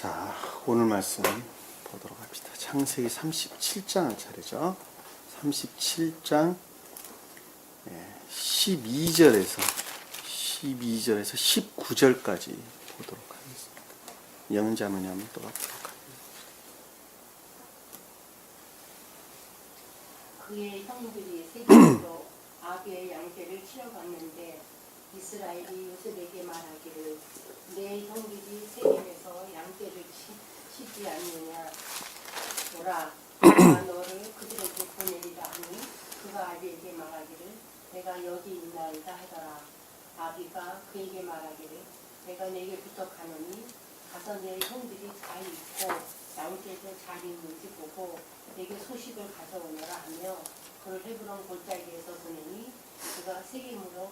자, 오늘 말씀 보도록 합시다. 창세기 37장을 차례죠. 37장 12절에서 19절까지 보도록 하겠습니다. 영자문이 한번 또 보도록 하겠습니다. 그의 형들이 세겜으로 아비의 양떼를 치러갔는데 이스라엘이 요셉에게 말하기를 내 형들이 세겜에서 양떼를 치지 않느냐. 보라, 내가 너를 그들에게 보내리라 하니 그가 아비에게 말하기를 내가 여기 있나이다 하더라. 아비가 그에게 말하기를 내가 내게 부탁하노니 가서 내 형들이 잘 있고 양떼도 잘 있는지 보고 내게 소식을 가져오너라 하며 그를 헤브론 골짜기에서 보내니 그가 세겜으로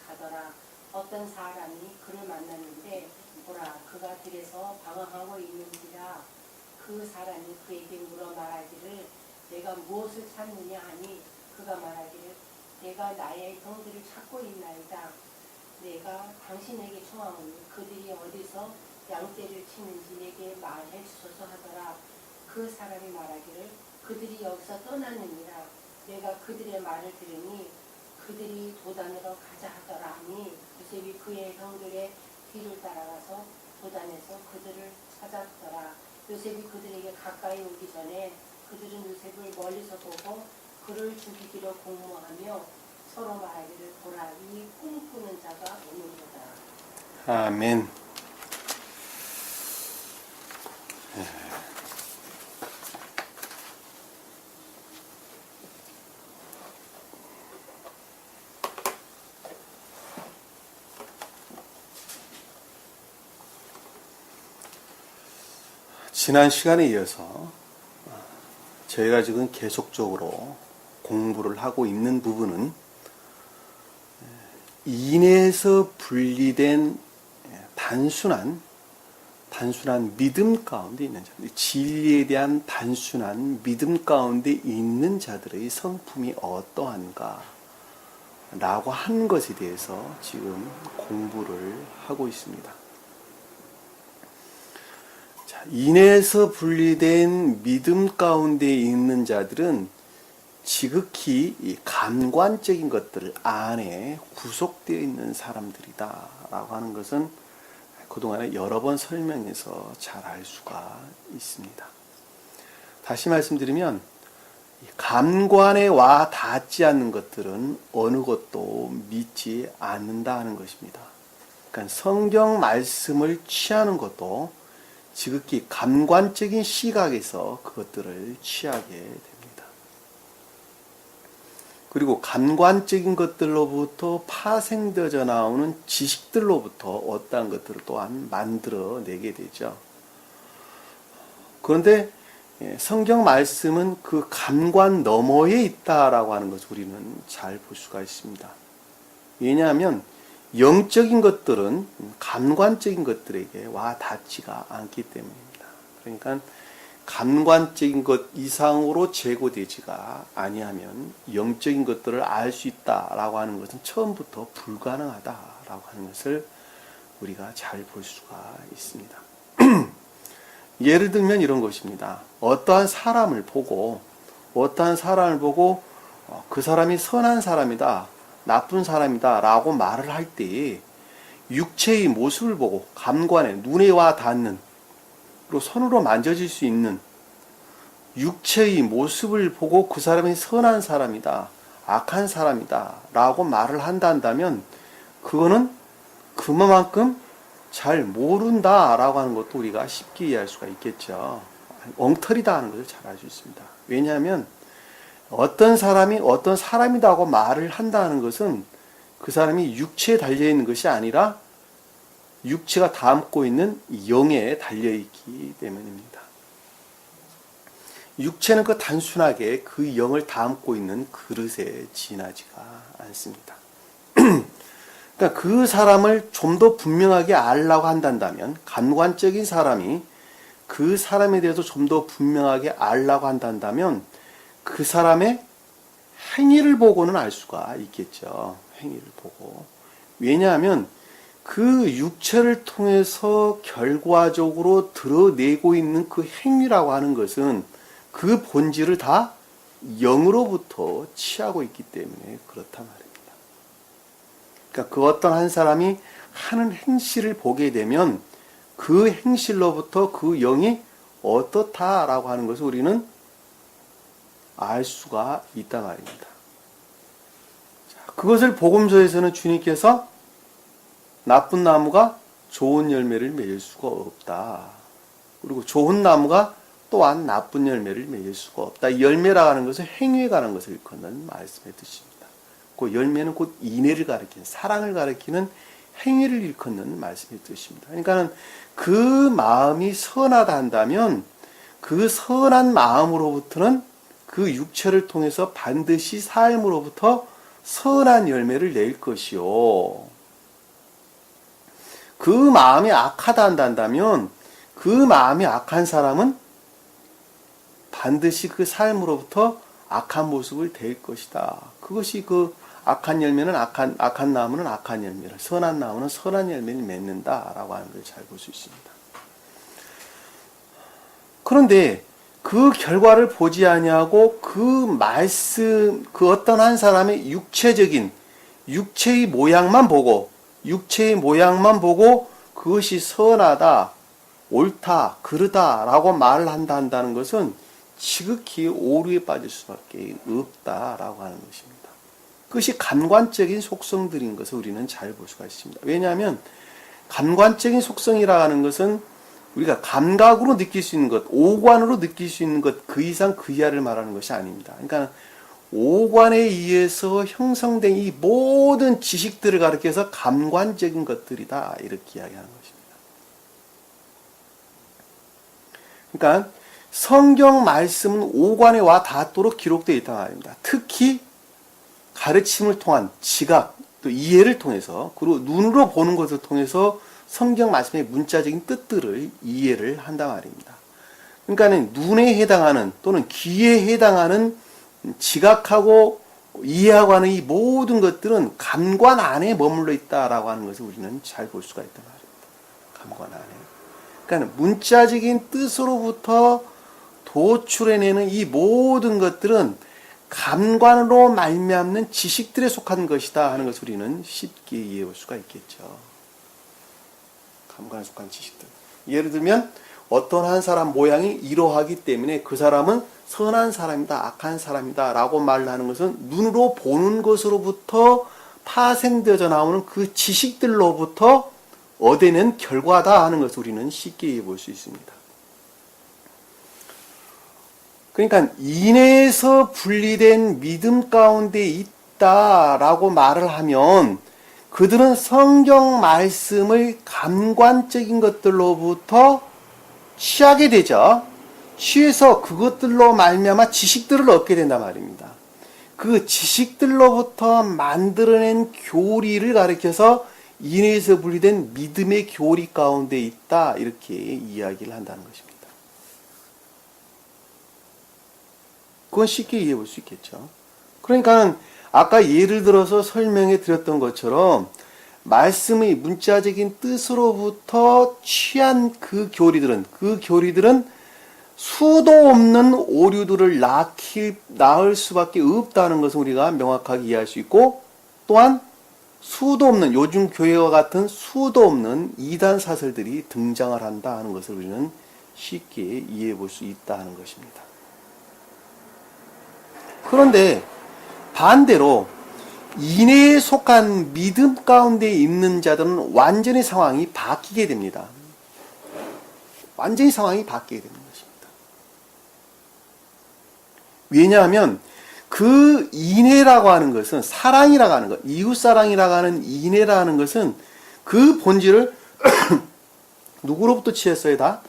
가더라. 어떤 사람이 그를 만났는데 보라, 그가 들에서 방황하고 있는지라. 그 사람이 그에게 물어 말하기를 내가 무엇을 찾느냐 하니 그가 말하기를 내가 나의 형들을 찾고 있나이다. 내가 당신에게 청하오니 그들이 어디서 양떼를 치는지 내게 말해 주소서 하더라. 그 사람이 말하기를 그들이 여기서 떠나느니라. 내가 그들의 말을 들으니 그들이 도단으로 가자 하더라 하니 요셉이 그의 형들의 뒤를 따라가서 도단에서 그들을 찾았더라. 요셉이 그들에게 가까이 오기 전에 그들은 요셉을 멀리서 보고 그를 죽이기로 공모하며 서로 말하기를 보라, 이 꿈꾸는 자가 오는도다. 아멘. 지난 시간에 이어서 저희가 지금 계속적으로 공부를 하고 있는 부분은 인에서 분리된 단순한 믿음 가운데 있는 자들, 진리에 대한 단순한 믿음 가운데 있는 자들의 성품이 어떠한가 라고 하는 것에 대해서 지금 공부를 하고 있습니다. 인에서 분리된 믿음 가운데 있는 자들은 지극히 이 감관적인 것들 안에 구속되어 있는 사람들이다 라고 하는 것은 그동안에 여러 번 설명해서 잘 알 수가 있습니다. 다시 말씀드리면 감관에 와 닿지 않는 것들은 어느 것도 믿지 않는다 하는 것입니다. 그러니까 성경 말씀을 취하는 것도 지극히 감관적인 시각에서 그것들을 취하게 됩니다. 그리고 감관적인 것들로부터 파생되어져 나오는 지식들로부터 어떠한 것들을 또한 만들어내게 되죠. 그런데 성경 말씀은 그 감관 너머에 있다라고 하는 것을 우리는 잘 볼 수가 있습니다. 왜냐하면 영적인 것들은 감관적인 것들에게 와 닿지가 않기 때문입니다. 그러니까 감관적인 것 이상으로 제고되지가 아니하면 영적인 것들을 알 수 있다라고 하는 것은 처음부터 불가능하다라고 하는 것을 우리가 잘 볼 수가 있습니다. 예를 들면 이런 것입니다. 어떠한 사람을 보고 그 사람이 선한 사람이다, 나쁜 사람이다 라고 말을 할 때 육체의 모습을 보고 감관에 눈에 와 닿는, 그리고 손으로 만져질 수 있는 육체의 모습을 보고 그 사람이 선한 사람이다, 악한 사람이다 라고 말을 한다면 그거는 그만큼 잘 모른다 라고 하는 것도 우리가 쉽게 이해할 수가 있겠죠. 엉터리다 하는 것을 잘 알 수 있습니다. 왜냐하면 어떤 사람이 어떤 사람이라고 말을 한다는 것은 그 사람이 육체에 달려있는 것이 아니라 육체가 담고 있는 영에 달려있기 때문입니다. 육체는 그 단순하게 그 영을 담고 있는 그릇에 지나지가 않습니다. 그러니까 그 사람을 좀 더 분명하게 알려고 한다면, 감관적인 사람이 그 사람에 대해서 좀 더 분명하게 알려고 한다면 그 사람의 행위를 보고는 알 수가 있겠죠. 행위를 보고. 왜냐하면 그 육체를 통해서 결과적으로 드러내고 있는 그 행위라고 하는 것은 그 본질을 다 영으로부터 취하고 있기 때문에 그렇단 말입니다. 그러니까 그 어떤 한 사람이 하는 행실을 보게 되면 그 행실로부터 그 영이 어떻다라고 하는 것을 우리는 알 수가 있단 말입니다. 자, 그것을 복음서에서는 주님께서 나쁜 나무가 좋은 열매를 맺을 수가 없다. 그리고 좋은 나무가 또한 나쁜 열매를 맺을 수가 없다. 이 열매라고 하는 것은 행위에 관한 것을 일컫는 말씀의 뜻입니다. 그 열매는 곧 인애를 가리키는, 사랑을 가리키는 행위를 일컫는 말씀의 뜻입니다. 그러니까 그 마음이 선하다 한다면 그 선한 마음으로부터는 그 육체를 통해서 반드시 삶으로부터 선한 열매를 낼 것이요. 그 마음이 악하다 한다면 그 마음이 악한 사람은 반드시 그 삶으로부터 악한 모습을 댈 것이다. 그것이 그 악한 열매는 악한 나무는 악한 열매를, 선한 나무는 선한 열매를 맺는다라고 하는 걸 잘 볼 수 있습니다. 그런데 그 결과를 보지 아니하고 그 말씀, 그 어떤 한 사람의 육체의 모양만 보고 그것이 선하다, 옳다, 그르다라고 말을 한다는 것은 지극히 오류에 빠질 수밖에 없다라고 하는 것입니다. 그것이 감관적인 속성들인 것을 우리는 잘 볼 수가 있습니다. 왜냐하면 감관적인 속성이라 하는 것은 우리가 감각으로 느낄 수 있는 것, 오관으로 느낄 수 있는 것, 그 이상 그 이하를 말하는 것이 아닙니다. 그러니까 오관에 의해서 형성된 이 모든 지식들을 가리켜서 감관적인 것들이다, 이렇게 이야기하는 것입니다. 그러니까 성경 말씀은 오관에 와 닿도록 기록되어 있다는 말입니다. 특히 가르침을 통한 지각, 또 이해를 통해서, 그리고 눈으로 보는 것을 통해서 성경 말씀의 문자적인 뜻들을 이해를 한단 말입니다. 그러니까 눈에 해당하는 또는 귀에 해당하는 지각하고 이해하고 하는 이 모든 것들은 감관 안에 머물러 있다라고 하는 것을 우리는 잘 볼 수가 있단 말입니다. 감관 안에. 그러니까 문자적인 뜻으로부터 도출해내는 이 모든 것들은 감관으로 말미암는 지식들에 속한 것이다 하는 것을 우리는 쉽게 이해해 볼 수가 있겠죠. 감관에 속한 지식들. 예를 들면 어떤 한 사람 모양이 이러하기 때문에 그 사람은 선한 사람이다, 악한 사람이다 라고 말하는 것은 눈으로 보는 것으로부터 파생되어져 나오는 그 지식들로부터 얻어낸 결과다 하는 것을 우리는 쉽게 이해해 볼 수 있습니다. 그러니까 인애에서 분리된 믿음 가운데 있다라고 말을 하면 그들은 성경 말씀을 감관적인 것들로부터 취하게 되죠. 취해서 그것들로 말미암아 지식들을 얻게 된단 말입니다. 그 지식들로부터 만들어낸 교리를 가리켜서 인애에서 분리된 믿음의 교리 가운데 있다, 이렇게 이야기를 한다는 것입니다. 그건 쉽게 이해해 볼 수 있겠죠. 그러니까 아까 예를 들어서 설명해 드렸던 것처럼 말씀의 문자적인 뜻으로부터 취한 그 교리들은 수도 없는 오류들을 낳을 수밖에 없다는 것을 우리가 명확하게 이해할 수 있고, 또한 수도 없는, 요즘 교회와 같은 수도 없는 이단 사설들이 등장을 한다 하는 것을 우리는 쉽게 이해해 볼 수 있다 하는 것입니다. 그런데 반대로 인애에 속한 믿음 가운데 있는 자들은 완전히 상황이 바뀌게 됩니다. 완전히 상황이 바뀌게 되는 것입니다. 왜냐하면 그 인애라고 하는 것은, 사랑이라고 하는 것, 이웃사랑이라고 하는 인애라는 것은 그 본질을 누구로부터 취했어요? 다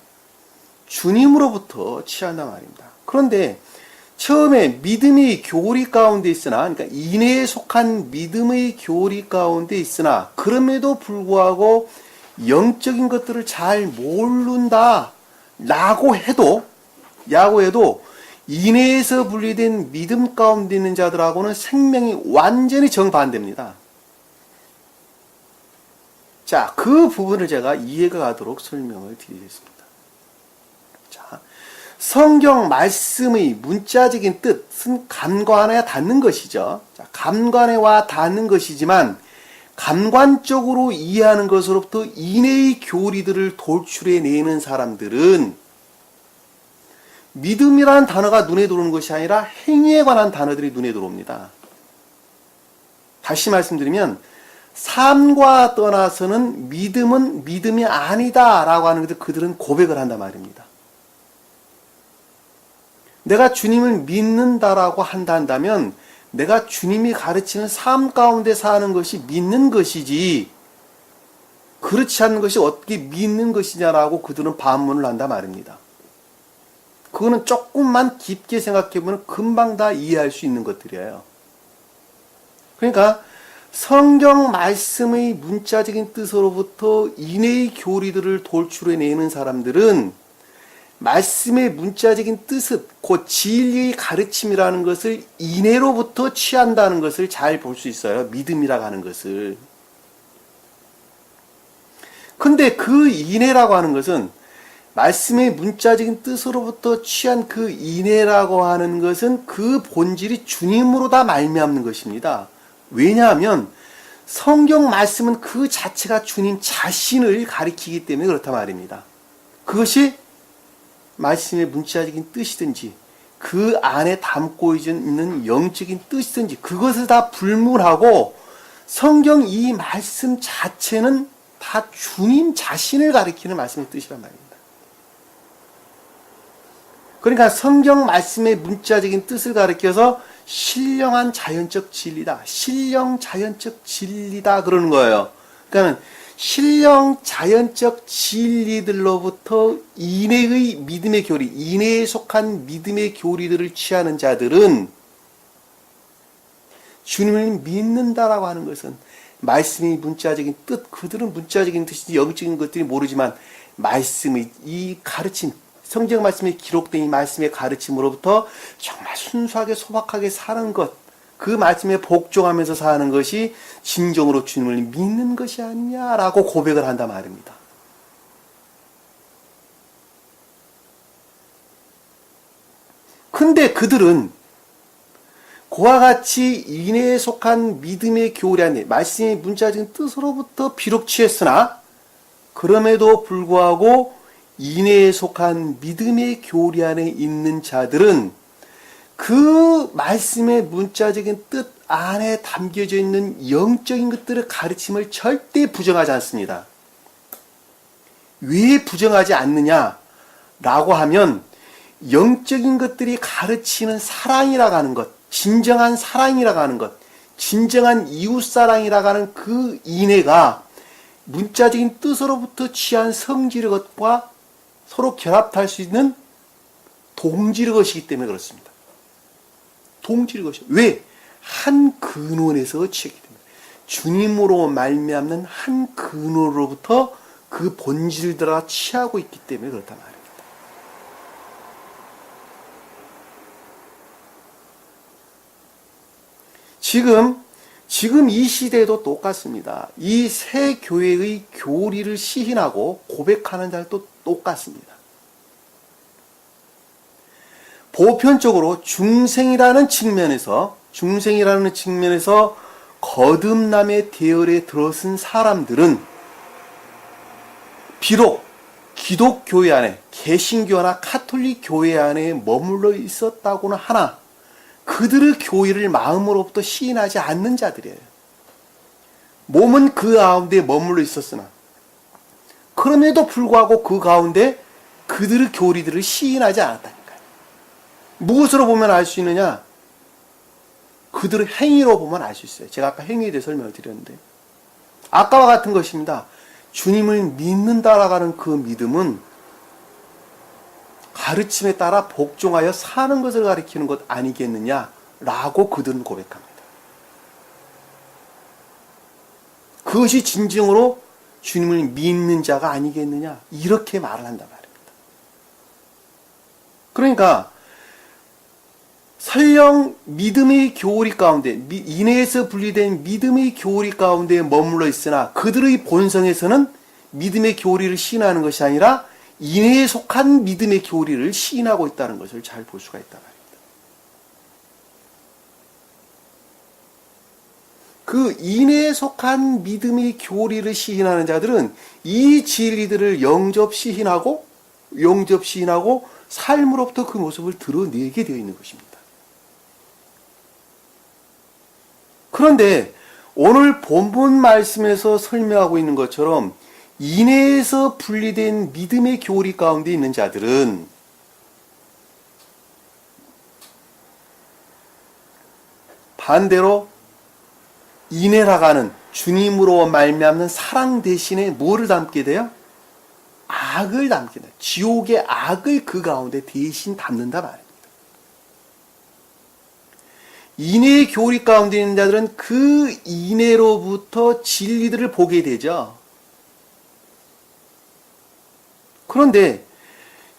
주님으로부터 취한단 말입니다. 그런데 처음에 믿음의 교리 가운데 있으나, 그러니까 인애에 속한 믿음의 교리 가운데 있으나, 그럼에도 불구하고 영적인 것들을 잘 모른다 라고 해도 인애에서 분리된 믿음 가운데 있는 자들하고는 생명이 완전히 정반대입니다. 자, 그 부분을 제가 이해가 가도록 설명을 드리겠습니다. 자, 성경 말씀의 문자적인 뜻은 감관에 닿는 것이죠. 자, 감관에 와 닿는 것이지만 감관적으로 이해하는 것으로부터 인해의 교리들을 돌출해내는 사람들은 믿음이라는 단어가 눈에 들어오는 것이 아니라 행위에 관한 단어들이 눈에 들어옵니다. 다시 말씀드리면 삶과 떠나서는 믿음은 믿음이 아니다 라고 하는 것을 그들은 고백을 한단 말입니다. 내가 주님을 믿는다라고 한다면 내가 주님이 가르치는 삶 가운데 사는 것이 믿는 것이지 그렇지 않은 것이 어떻게 믿는 것이냐라고 그들은 반문을 한단 말입니다. 그거는 조금만 깊게 생각해보면 금방 다 이해할 수 있는 것들이에요. 그러니까 성경 말씀의 문자적인 뜻으로부터 인해의 교리들을 돌출해내는 사람들은 말씀의 문자적인 뜻은 곧 진리의 가르침이라는 것을 인해로부터 취한다는 것을 잘 볼 수 있어요. 믿음이라고 하는 것을. 근데 그 인해라고 하는 것은 말씀의 문자적인 뜻으로부터 취한 그 인해라고 하는 것은 그 본질이 주님으로 다 말미암는 것입니다. 왜냐하면 성경 말씀은 그 자체가 주님 자신을 가리키기 때문에 그렇단 말입니다. 그것이 말씀의 문자적인 뜻이든지 그 안에 담고 있는 영적인 뜻이든지 그것을 다 불문하고 성경 이 말씀 자체는 다 주님 자신을 가리키는 말씀의 뜻이란 말입니다. 그러니까 성경 말씀의 문자적인 뜻을 가리켜서 신령한 자연적 진리다. 신령 자연적 진리다 그러는 거예요. 그러니까 신령 자연적 진리들로부터 인해의 믿음의 교리, 인해에 속한 믿음의 교리들을 취하는 자들은 주님을 믿는다라고 하는 것은 말씀의 문자적인 뜻, 그들은 문자적인 뜻인지 영적인 것들이 모르지만 말씀의 이 가르침, 성경 말씀에 기록된 이 말씀의 가르침으로부터 정말 순수하게 소박하게 사는 것, 그 말씀에 복종하면서 사는 것이 진정으로 주님을 믿는 것이 아니냐라고 고백을 한단 말입니다. 근데 그들은 그와 같이 인해에 속한 믿음의 교리 안에 말씀의 문자적인 뜻으로부터 비록 취했으나 그럼에도 불구하고 인해에 속한 믿음의 교리 안에 있는 자들은 그 말씀의 문자적인 뜻 안에 담겨져 있는 영적인 것들의 가르침을 절대 부정하지 않습니다. 왜 부정하지 않느냐라고 하면 영적인 것들이 가르치는 사랑이라고 하는 것, 진정한 사랑이라고 하는 것, 진정한 이웃사랑이라고 하는 그 인해가 문자적인 뜻으로부터 취한 성질의 것과 서로 결합할 수 있는 동질의 것이기 때문에 그렇습니다. 동질의 것이 왜? 한 근원에서 취하기 때문에 주님으로 말미암는 한 근원으로부터 그 본질들아 취하고 있기 때문에 그렇단 말입니다. 지금 이 시대에도 똑같습니다. 이 새 교회의 교리를 시인하고 고백하는 자들도 똑같습니다. 보편적으로 중생이라는 측면에서 거듭남의 대열에 들어선 사람들은 비록 기독교회 안에 개신교나 카톨릭 교회 안에 머물러 있었다고는 하나 그들의 교회를 마음으로부터 시인하지 않는 자들이에요. 몸은 그 가운데 머물러 있었으나 그럼에도 불구하고 그 가운데 그들의 교리들을 시인하지 않았다니까요. 무엇으로 보면 알 수 있느냐? 그들의 행위로 보면 알 수 있어요. 제가 아까 행위에 대해 설명을 드렸는데 아까와 같은 것입니다. 주님을 믿는다라고 하는 그 믿음은 가르침에 따라 복종하여 사는 것을 가리키는 것 아니겠느냐라고 그들은 고백합니다. 그것이 진정으로 주님을 믿는 자가 아니겠느냐 이렇게 말을 한단 말입니다. 그러니까 설령 믿음의 교리 가운데, 인해에서 분리된 믿음의 교리 가운데 머물러 있으나 그들의 본성에서는 믿음의 교리를 시인하는 것이 아니라 인해에 속한 믿음의 교리를 시인하고 있다는 것을 잘 볼 수가 있다 말입니다. 그 인해에 속한 믿음의 교리를 시인하는 자들은 이 진리들을 영접 시인하고 삶으로부터 그 모습을 드러내게 되어 있는 것입니다. 그런데 오늘 본문 말씀에서 설명하고 있는 것처럼 인해에서 분리된 믿음의 교리 가운데 있는 자들은 반대로 인해라고 하는 주님으로 말미암는 사랑 대신에 뭐를 담게 돼요? 악을 담게 돼요. 지옥의 악을 그 가운데 대신 담는다 말입니다. 인해의 교리 가운데 있는 자들은 그 인해로부터 진리들을 보게 되죠. 그런데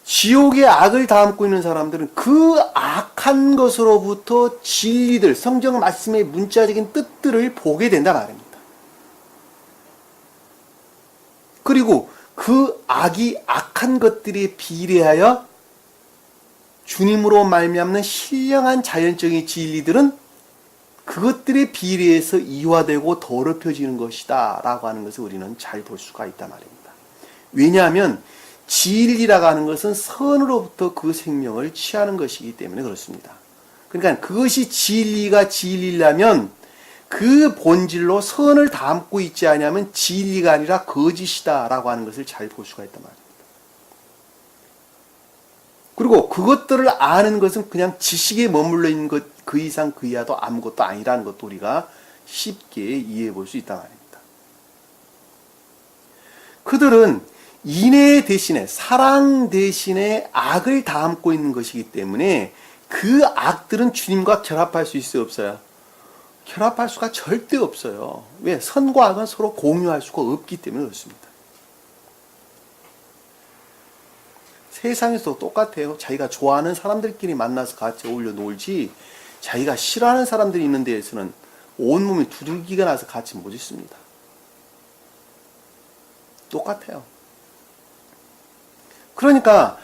지옥의 악을 담고 있는 사람들은 그 악한 것으로부터 진리들, 성경 말씀의 문자적인 뜻들을 보게 된다 말입니다. 그리고 그 악이 악한 것들에 비례하여 주님으로 말미암는 신령한 자연적인 진리들은 그것들에 비례해서 이화되고 더럽혀지는 것이다 라고 하는 것을 우리는 잘 볼 수가 있단 말입니다. 왜냐하면 진리라고 하는 것은 선으로부터 그 생명을 취하는 것이기 때문에 그렇습니다. 그러니까 그것이 진리가 진리라면 그 본질로 선을 담고 있지 않으면 진리가 아니라 거짓이다 라고 하는 것을 잘 볼 수가 있단 말입니다. 그리고 그것들을 아는 것은 그냥 지식에 머물러 있는 것 그 이상 그 이하도 아무것도 아니라는 것도 우리가 쉽게 이해해 볼 수 있단 말입니다. 그들은 인해 대신에 사랑 대신에 악을 담고 있는 것이기 때문에 그 악들은 주님과 결합할 수 있어요, 없어요? 결합할 수가 절대 없어요. 왜? 선과 악은 서로 공유할 수가 없기 때문에 그렇습니다. 세상에서도 똑같아요. 자기가 좋아하는 사람들끼리 만나서 같이 어울려 놀지 자기가 싫어하는 사람들이 있는 데에서는 온몸이 두들기가 나서 같이 못 있습니다. 똑같아요. 그러니까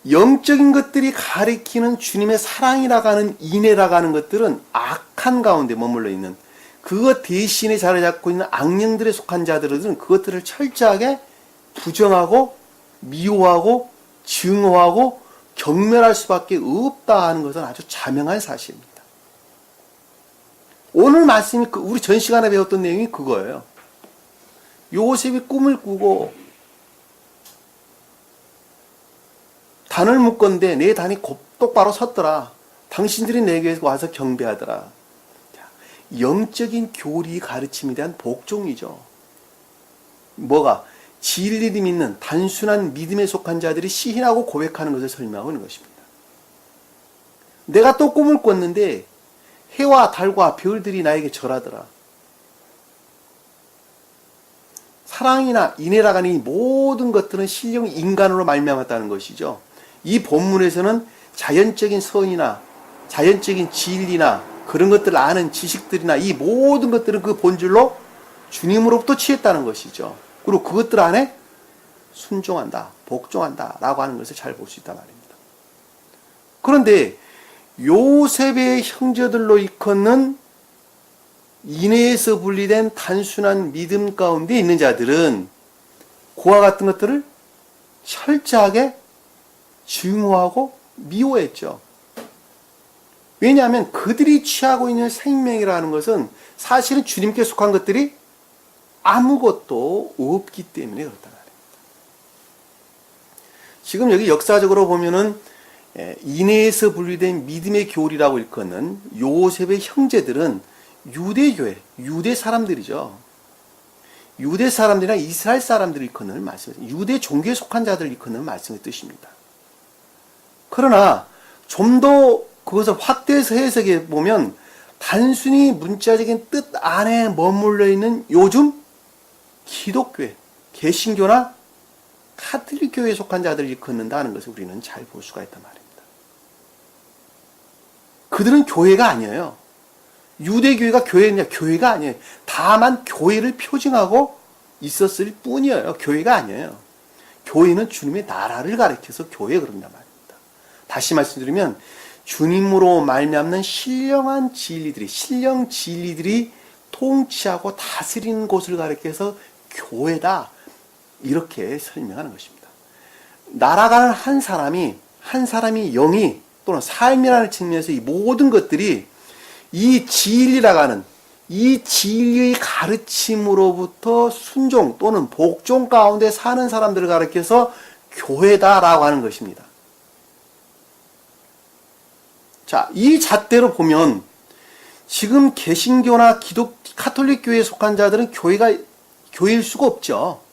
영적인 것들이 가리키는 주님의 사랑이라고 하는 인애라고 하는 것들은 악한 가운데 머물러 있는 그것 대신에 자리 잡고 있는 악령들에 속한 자들은 그것들을 철저하게 부정하고 미워하고 증오하고 경멸할 수밖에 없다 하는 것은 아주 자명한 사실입니다. 오늘 말씀이 우리 전 시간에 배웠던 내용이 그거예요. 요셉이 꿈을 꾸고 단을 묶었는데 내 단이 똑바로 섰더라. 당신들이 내게 와서 경배하더라. 영적인 교리 가르침에 대한 복종이죠. 뭐가? 진리를 믿는 단순한 믿음에 속한 자들이 시인하고 고백하는 것을 설명하고 있는 것입니다. 내가 또 꿈을 꿨는데 해와 달과 별들이 나에게 절하더라. 사랑이나 인애라고 하는 이 모든 것들은 신령 인간으로 말미암았다는 것이죠. 이 본문에서는 자연적인 선이나 자연적인 진리나 그런 것들을 아는 지식들이나 이 모든 것들은 그 본질로 주님으로부터 취했다는 것이죠. 그리고 그것들 안에 순종한다, 복종한다 라고 하는 것을 잘 볼 수 있단 말입니다. 그런데 요셉의 형제들로 일컫는 인해에서 분리된 단순한 믿음 가운데 있는 자들은 그와 같은 것들을 철저하게 증오하고 미워했죠. 왜냐하면 그들이 취하고 있는 생명이라는 것은 사실은 주님께 속한 것들이 아무것도 없기 때문에 그렇다 말입니다. 지금 여기 역사적으로 보면은 인해에서 분리된 믿음의 교리라고 일컫는 요셉의 형제들은 유대교회, 유대 사람들이죠. 유대 사람들이나 이스라엘 사람들을 일컫는 말씀입니다. 유대 종교에 속한 자들을 일컫는 말씀의 뜻입니다. 그러나 좀 더 그것을 확대해서 해석해 보면 단순히 문자적인 뜻 안에 머물러 있는 요즘 기독교회, 개신교나 카톨릭 교회에 속한 자들을 일컫는다는 것을 우리는 잘 볼 수가 있단 말입니다. 그들은 교회가 아니에요. 유대교회가 교회냐? 교회가 아니에요. 다만 교회를 표징하고 있었을 뿐이에요. 교회가 아니에요. 교회는 주님의 나라를 가리켜서 교회 그런단 말입니다. 다시 말씀드리면 주님으로 말미암는 신령한 진리들이, 신령 진리들이 통치하고 다스리는 곳을 가리켜서 교회다, 이렇게 설명하는 것입니다. 날아가는 한 사람이 영이 또는 삶이라는 측면에서 이 모든 것들이 이 진리라고 하는 이 진리의 가르침으로부터 순종 또는 복종 가운데 사는 사람들을 가리켜서 교회다라고 하는 것입니다. 자, 이 잣대로 보면 지금 개신교나 카톨릭 교회에 속한 자들은 교회일 수가 없죠.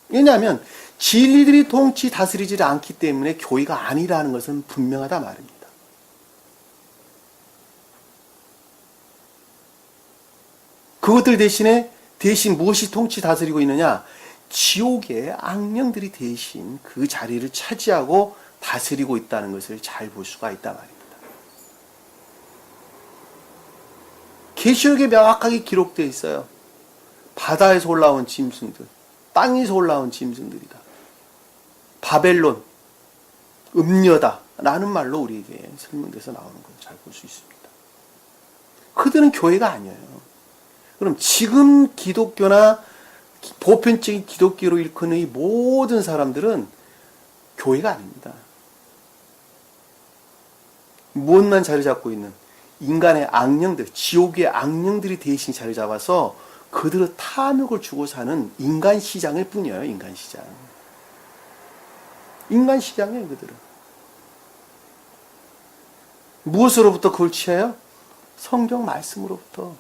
왜냐하면 진리들이 통치 다스리지 않기 때문에 교회가 아니라는 것은 분명하다 말입니다. 그것들 대신 무엇이 통치 다스리고 있느냐? 지옥의 악령들이 대신 그 자리를 차지하고 다스리고 있다는 것을 잘 볼 수가 있단 말입니다. 계시록에 명확하게 기록되어 있어요. 바다에서 올라온 짐승들, 땅에서 올라온 짐승들이다. 바벨론, 음녀다 라는 말로 우리에게 설명돼서 나오는 걸 잘 볼 수 있습니다. 그들은 교회가 아니에요. 그럼 지금 기독교나 보편적인 기독교로 일컫는 이 모든 사람들은 교회가 아닙니다. 무엇만 자리 잡고 있는 인간의 악령들, 지옥의 악령들이 대신 자리 잡아서 그들은 탐욕을 주고 사는 인간 시장일 뿐이에요. 인간 시장. 인간 시장이에요, 그들은. 무엇으로부터 그걸 취해요? 성경 말씀으로부터.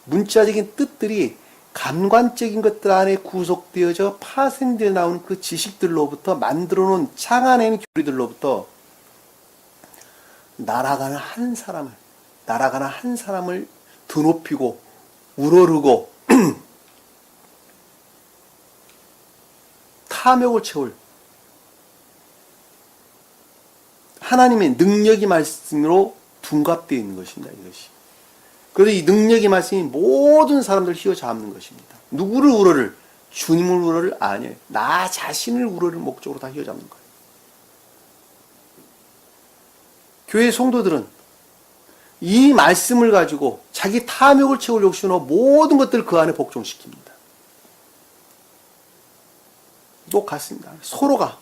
문자적인 뜻들이 감관적인 것들 안에 구속되어져 파생되어 나오는 그 지식들로부터 만들어 놓은 창안에는 교리들로부터 날아가는 한 사람을 드높이고 우러르고 탐욕을 채울 하나님의 능력이 말씀으로 둔갑되어 있는 것입니다. 이것이. 그래서 이 능력의 말씀이 모든 사람들을 휘어잡는 것입니다. 누구를 우러를? 주님을 우러를? 아니에요. 나 자신을 우러를 목적으로 다 휘어잡는 거예요. 교회 성도들은 이 말씀을 가지고 자기 탐욕을 채울 욕심으로 모든 것들을 그 안에 복종시킵니다. 똑같습니다. 서로가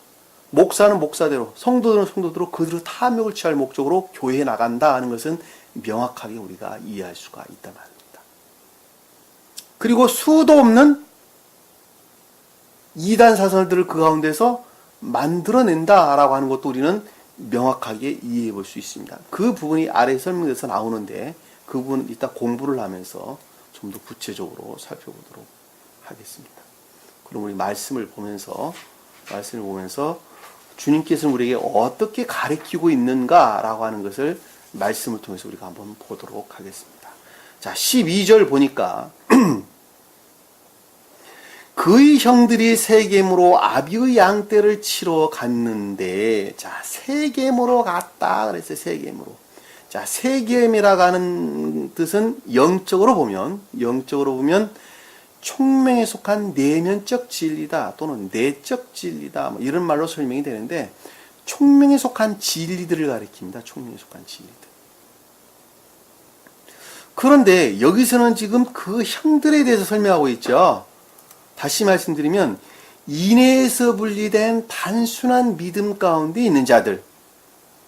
목사는 목사대로, 성도들은 성도대로 그들의 탐욕을 취할 목적으로 교회에 나간다 하는 것은 명확하게 우리가 이해할 수가 있단 말입니다. 그리고 수도 없는 이단 사설들을 그 가운데서 만들어낸다라고 하는 것도 우리는 명확하게 이해해 볼 수 있습니다. 그 부분이 아래 설명에서 나오는데 그 부분은 이따 공부를 하면서 좀 더 구체적으로 살펴보도록 하겠습니다. 그럼 우리 말씀을 보면서 주님께서는 우리에게 어떻게 가르치고 있는가라고 하는 것을 말씀을 통해서 우리가 한번 보도록 하겠습니다. 자, 12절 보니까 그의 형들이 세겜으로 아비의 양떼를 치러 갔는데, 자, 세겜으로 갔다 그랬어요. 세겜으로. 자, 세겜이라고 하는 뜻은 영적으로 보면 총명에 속한 내면적 진리다 또는 내적 진리다 뭐 이런 말로 설명이 되는데, 총명에 속한 진리들을 가리킵니다. 총명에 속한 진리들. 그런데 여기서는 지금 그 형들에 대해서 설명하고 있죠. 다시 말씀드리면 인내에서 분리된 단순한 믿음 가운데 있는 자들,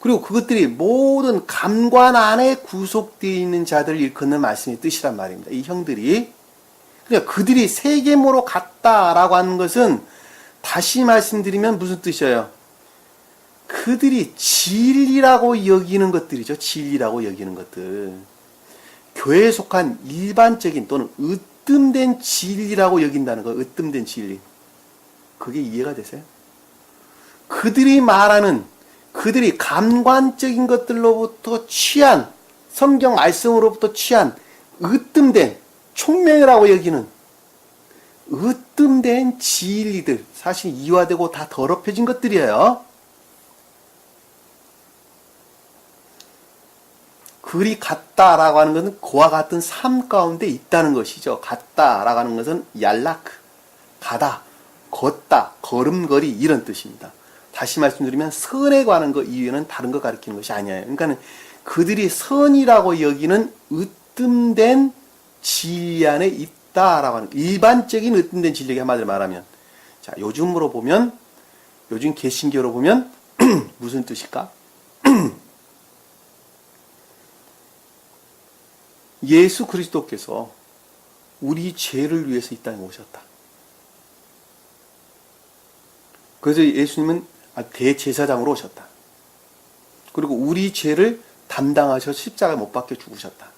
그리고 그것들이 모든 감관 안에 구속되어 있는 자들을 일컫는 말씀의 뜻이란 말입니다. 이 형들이. 그러니까 그들이 세겜으로 갔다라고 하는 것은 다시 말씀드리면 무슨 뜻이에요? 그들이 진리라고 여기는 것들이죠. 진리라고 여기는 것들. 교회에 속한 일반적인 또는 으뜸된 진리라고 여긴다는 거. 으뜸된 진리. 그게 이해가 되세요? 그들이 말하는, 그들이 감관적인 것들로부터 취한, 성경 말씀으로부터 취한 으뜸된, 총명이라고 여기는 으뜸된 진리들, 사실 이화되고 다 더럽혀진 것들이에요. 그리 같다라고 하는 것은 그와 같은 삶 가운데 있다는 것이죠. 같다라고 하는 것은 얄라크, 가다, 걷다, 걸음걸이 이런 뜻입니다. 다시 말씀드리면 선에 관한 것 이외에는 다른 거 가리키는 것이 아니에요. 그러니까 그들이 선이라고 여기는 으뜸된 진리 안에 있다라고 하는 일반적인 으뜸된 진리 한마디로 말하면 자 요즘으로 보면 요즘 개신교로 보면 무슨 뜻일까? 예수 그리스도께서 우리 죄를 위해서 이 땅에 오셨다. 그래서 예수님은 대제사장으로 오셨다. 그리고 우리 죄를 담당하셔 십자가에 못 박혀 죽으셨다.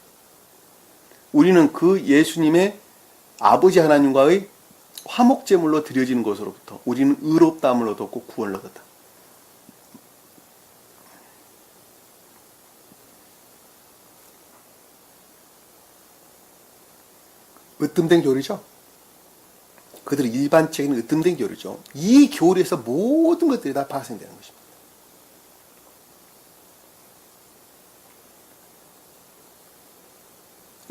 우리는 그 예수님의 아버지 하나님과의 화목제물로 드려지는 것으로부터 우리는 의롭다함을 얻었고 구원을 얻었다. 으뜸된 교리죠. 그들은 일반적인 으뜸된 교리죠. 이 교리에서 모든 것들이 다 파생되는 것입니다.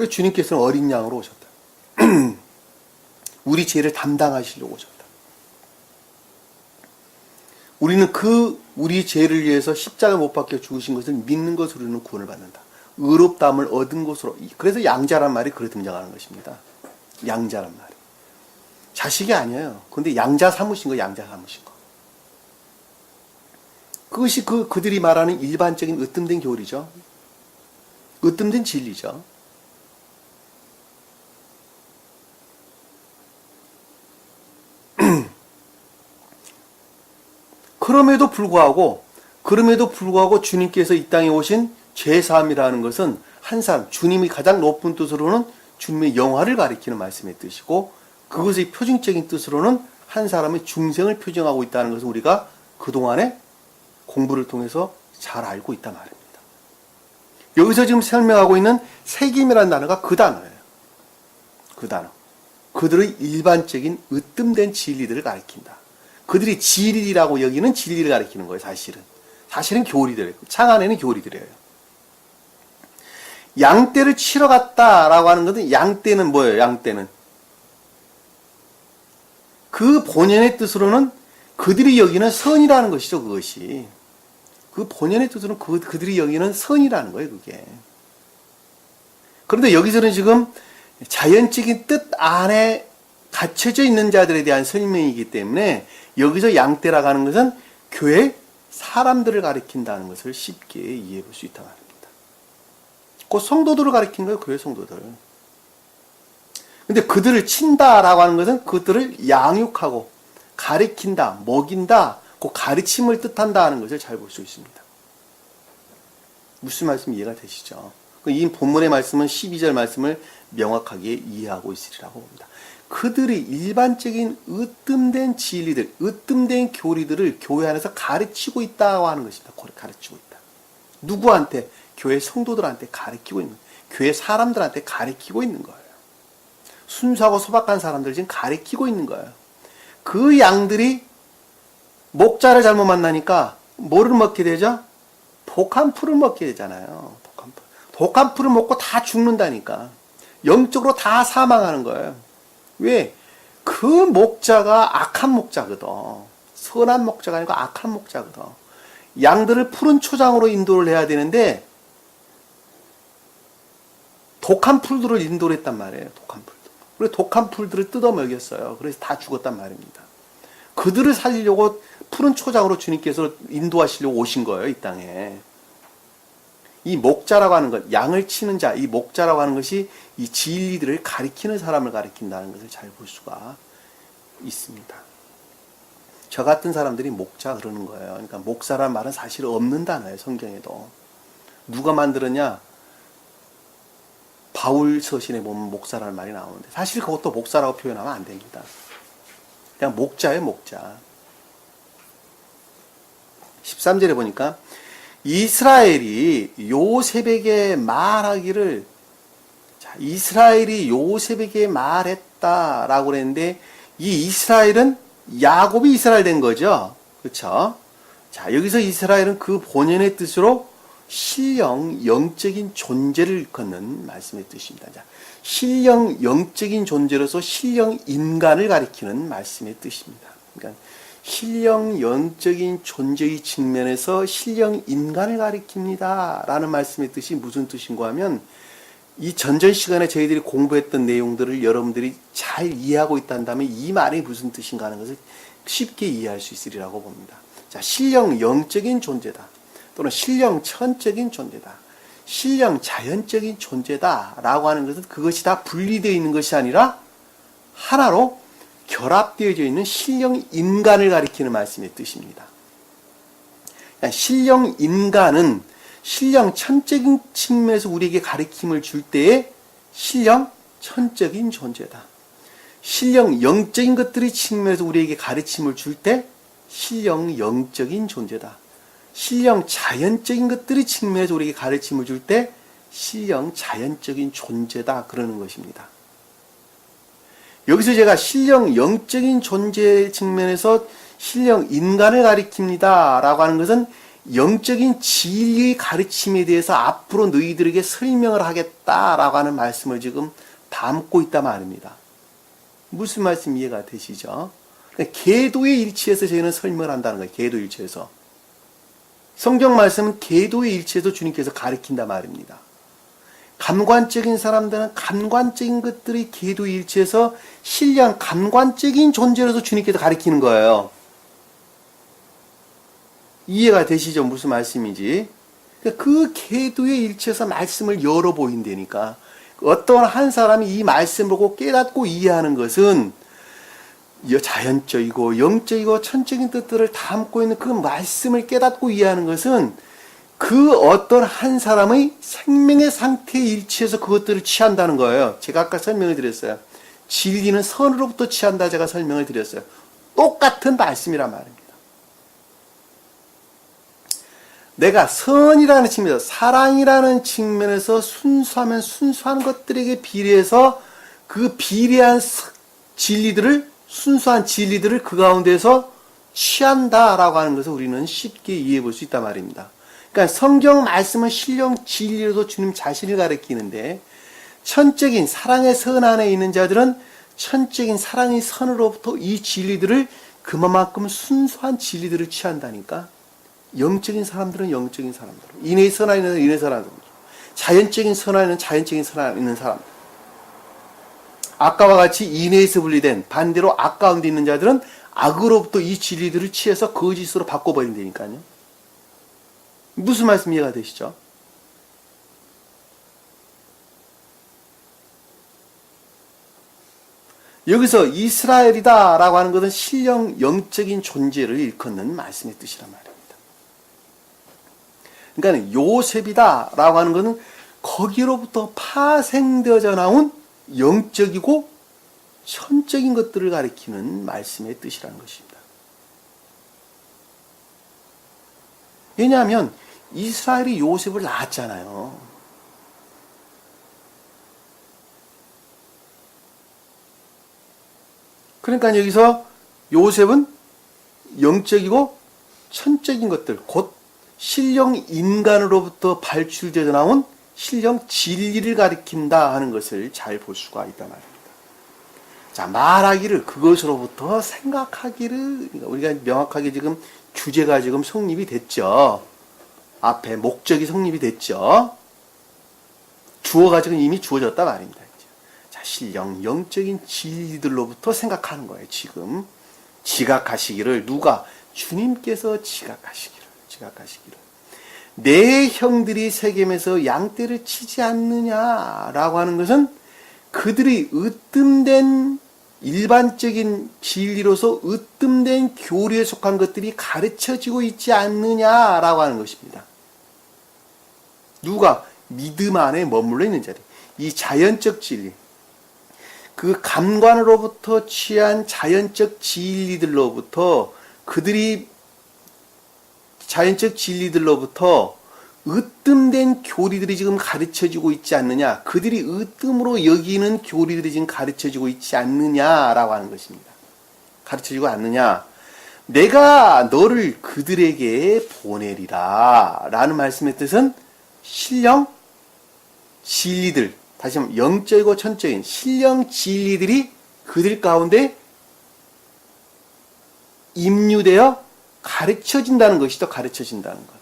주님께서는 어린 양으로 오셨다. 우리 죄를 담당하시려고 오셨다. 우리는 우리 죄를 위해서 십자가에 못 박혀 죽으신 것을 믿는 것으로 우리는 구원을 받는다. 의롭다함을 얻은 것으로. 그래서 양자란 말이 그래 등장하는 것입니다. 양자란 말이. 자식이 아니에요. 근데 양자 삼으신 거, 양자 삼으신 거. 그것이 그들이 말하는 일반적인 으뜸된 교리죠. 으뜸된 진리죠. 그럼에도 불구하고 주님께서 이 땅에 오신 죄사함이라는 것은 한 사람, 주님이 가장 높은 뜻으로는 주님의 영화를 가리키는 말씀의 뜻이고 그것의 표징적인 뜻으로는 한 사람의 중생을 표정하고 있다는 것을 우리가 그동안에 공부를 통해서 잘 알고 있단 말입니다. 여기서 지금 설명하고 있는 세김이라는 단어가 그 단어예요. 그 단어. 그들의 일반적인 으뜸된 진리들을 가리킨다. 그들이 진리라고 여기는 진리를 가리키는 거예요, 사실은. 사실은 교리들이에요. 창 안에는 교리들이에요. 양떼를 치러 갔다라고 하는 것은 양떼는 뭐예요, 양떼는? 그 본연의 뜻으로는 그들이 여기는 선이라는 것이죠, 그것이. 그 본연의 뜻으로는 그들이 여기는 선이라는 거예요, 그게. 그런데 여기서는 지금 자연적인 뜻 안에 갇혀져 있는 자들에 대한 설명이기 때문에 여기서 양떼라고 하는 것은 교회 사람들을 가리킨다는 것을 쉽게 이해해 볼 수 있다 말입니다. 그 성도들을 가리킨 거예요, 교회 성도들. 근데 그들을 친다라고 하는 것은 그들을 양육하고 가리킨다, 먹인다, 그 가르침을 뜻한다 하는 것을 잘 볼 수 있습니다. 무슨 말씀 이해가 되시죠? 이 본문의 말씀은 12절 말씀을 명확하게 이해하고 있으리라고 봅니다. 그들이 일반적인 으뜸된 진리들, 으뜸된 교리들을 교회 안에서 가르치고 있다고 하는 것입니다. 가르치고 있다. 누구한테? 교회 성도들한테 가르치고 있는 거예요. 교회 사람들한테 가르치고 있는 거예요. 순수하고 소박한 사람들 지금 가르치고 있는 거예요. 그 양들이 목자를 잘못 만나니까 뭐를 먹게 되죠? 독한 풀을 먹게 되잖아요. 독한 풀을 먹고 다 죽는다니까. 영적으로 다 사망하는 거예요. 왜? 그 목자가 악한 목자거든. 선한 목자가 아니고 악한 목자거든. 양들을 푸른 초장으로 인도를 해야 되는데 독한 풀들을 인도를 했단 말이에요. 독한 풀들. 그래서 독한 풀들을 뜯어 먹였어요. 그래서 다 죽었단 말입니다. 그들을 살리려고 푸른 초장으로 주님께서 인도하시려고 오신 거예요, 이 땅에. 이 목자라고 하는 것, 양을 치는 자, 이 목자라고 하는 것이 이 진리들을 가리키는 사람을 가리킨다는 것을 잘 볼 수가 있습니다. 저 같은 사람들이 목자 그러는 거예요. 그러니까 목사라는 말은 사실 없는 단어예요, 성경에도. 누가 만들었냐? 바울 서신에 보면 목사라는 말이 나오는데 사실 그것도 목사라고 표현하면 안 됩니다. 그냥 목자예요, 목자. 13절에 보니까 이스라엘이 요셉에게 말하기를, 자, 이스라엘이 요셉에게 말했다라고 그랬는데 이 이스라엘은 야곱이 이스라엘 된 거죠. 그렇죠? 자, 여기서 이스라엘은 그 본연의 뜻으로 신령 영적인 존재를 일컫는 말씀의 뜻입니다. 자, 신령 영적인 존재로서 신령 인간을 가리키는 말씀의 뜻입니다. 그러니까 신령 영적인 존재의 측면에서 신령 인간을 가리킵니다 라는 말씀의 뜻이 무슨 뜻인가 하면, 이 전전 시간에 저희들이 공부했던 내용들을 여러분들이 잘 이해하고 있다면 이 말이 무슨 뜻인가 하는 것을 쉽게 이해할 수 있으리라고 봅니다. 자, 신령 영적인 존재다, 또는 신령 천적인 존재다, 신령 자연적인 존재다 라고 하는 것은 그것이 다 분리되어 있는 것이 아니라 하나로 결합되어져 있는 신령 인간을 가리키는 말씀의 뜻입니다. 신령 인간은 신령 천적인 측면에서 우리에게 가르침을 줄 때에 신령 천적인 존재다. 신령 영적인 것들의 측면에서 우리에게 가르침을 줄 때 신령 영적인 존재다. 신령 자연적인 것들의 측면에서 우리에게 가르침을 줄 때 신령 자연적인 존재다 그러는 것입니다. 여기서 제가 신령 영적인 존재 측면에서 신령 인간을 가리킵니다 라고 하는 것은 영적인 진리의 가르침에 대해서 앞으로 너희들에게 설명을 하겠다라고 하는 말씀을 지금 담고 있단 말입니다. 무슨 말씀 이해가 되시죠? 그러니까 계도의 일치에서 저희는 설명을 한다는 거예요. 계도 일치에서. 성경 말씀은 계도의 일치에서 주님께서 가르친단 말입니다. 감관적인 사람들은 감관적인 것들이 계도의 일치에서 신령 감관적인 존재로서 주님께서 가르치는 거예요. 이해가 되시죠? 무슨 말씀인지. 그 계도의 일치에서 말씀을 열어 보인다니까. 어떤 한 사람이 이 말씀을 보고 깨닫고 이해하는 것은 자연적이고 영적이고 천적인 뜻들을 담고 있는 그 말씀을 깨닫고 이해하는 것은 그 어떤 한 사람의 생명의 상태에 일치해서 그것들을 취한다는 거예요. 제가 아까 설명을 드렸어요. 진리는 선으로부터 취한다 제가 설명을 드렸어요. 똑같은 말씀이란 말입니다. 내가 선이라는 측면에서, 사랑이라는 측면에서 순수하면 순수한 것들에게 비례해서 그 비례한 진리들을, 순수한 진리들을 그 가운데서 취한다라고 하는 것을 우리는 쉽게 이해해 볼 수 있단 말입니다. 그러니까 성경 말씀은 신령 진리로도 주님 자신을 가리키는데, 천적인 사랑의 선 안에 있는 자들은 천적인 사랑의 선으로부터 이 진리들을 그만큼 순수한 진리들을 취한다니까. 영적인 사람들은 영적인 사람들, 인의 선 안에 있는 인의 사람들, 자연적인 선 안에 있는 자연적인 선 안에 있는 사람들. 아까와 같이 인의에서 분리된 반대로 악 가운데 있는 자들은 악으로부터 이 진리들을 취해서 거짓으로 바꿔버린다니까요. 무슨 말씀 이해가 되시죠? 여기서 이스라엘이다 라고 하는 것은 신령 영적인 존재를 일컫는 말씀의 뜻이란 말입니다. 그러니까 요셉이다 라고 하는 것은 거기로부터 파생되어져 나온 영적이고 천적인 것들을 가리키는 말씀의 뜻이라는 것입니다. 왜냐하면 이스라엘이 요셉을 낳았잖아요. 그러니까 여기서 요셉은 영적이고 천적인 것들, 곧 신령 인간으로부터 발출되어 나온 신령 진리를 가리킨다 하는 것을 잘 볼 수가 있단 말입니다. 자, 말하기를, 그것으로부터 생각하기를, 우리가 명확하게 지금 주제가 지금 성립이 됐죠. 앞에 목적이 성립이 됐죠. 주어가 지금 이미 주어졌단 말입니다. 자, 신령 영적인 진리들로부터 생각하는 거예요. 지금 지각하시기를, 누가? 주님께서 지각하시기를. 내 형들이 세겜에서 양떼를 치지 않느냐라고 하는 것은 그들이 으뜸된 일반적인 진리로서 으뜸된 교리에 속한 것들이 가르쳐지고 있지 않느냐라고 하는 것입니다. 누가? 믿음 안에 머물러 있는 자들. 이 자연적 진리, 그 감관으로부터 취한 자연적 진리들로부터, 그들이 자연적 진리들로부터 으뜸된 교리들이 지금 가르쳐지고 있지 않느냐, 그들이 으뜸으로 여기는 교리들이 지금 가르쳐지고 있지 않느냐라고 하는 것입니다. 가르쳐지고 않느냐. 내가 너를 그들에게 보내리라 라는 말씀의 뜻은 신령 진리들, 다시 한번 영적이고 천적인 신령 진리들이 그들 가운데 임유되어 가르쳐진다는 것이죠. 가르쳐진다는 것.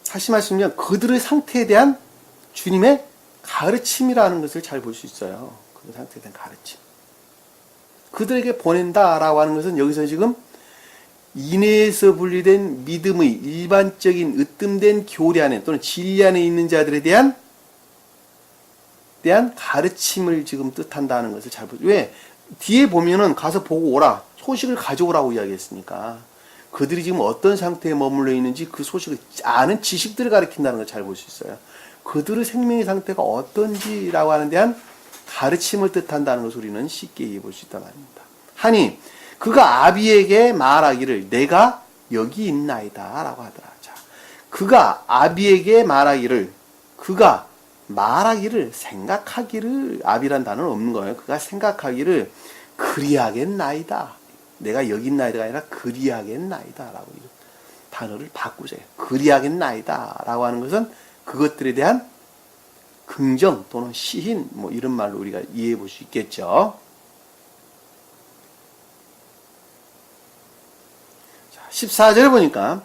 다시 말씀드리면 그들의 상태에 대한 주님의 가르침이라는 것을 잘 볼 수 있어요. 그 상태에 대한 가르침. 그들에게 보낸다라고 하는 것은 여기서 지금 인해에서 분리된 믿음의 일반적인 으뜸된 교리 안에 또는 진리 안에 있는 자들에 대한 가르침을 지금 뜻한다는 것을 잘 보죠. 왜? 뒤에 보면은 가서 보고 오라. 소식을 가져오라고 이야기했으니까. 그들이 지금 어떤 상태에 머물러 있는지 그 소식을 아는 지식들을 가리킨다는 걸 잘 볼 수 있어요. 그들의 생명의 상태가 어떤지라고 하는 대한 가르침을 뜻한다는 것을 우리는 쉽게 이해해 볼 수 있단 말입니다. 하니 그가 아비에게 말하기를 내가 여기 있나이다 라고 하더라. 자, 그가 아비에게 말하기를 생각하기를 아비란 단어는 없는 거예요. 그가 생각하기를 그리하겠나이다. 내가 여기 있나이다가 아니라 그리하겠나이다 라고 단어를 바꾸세요. 그리하겠나이다 라고 하는 것은 그것들에 대한 긍정 또는 시인 뭐 이런 말로 우리가 이해해 볼 수 있겠죠. 자, 14절에 보니까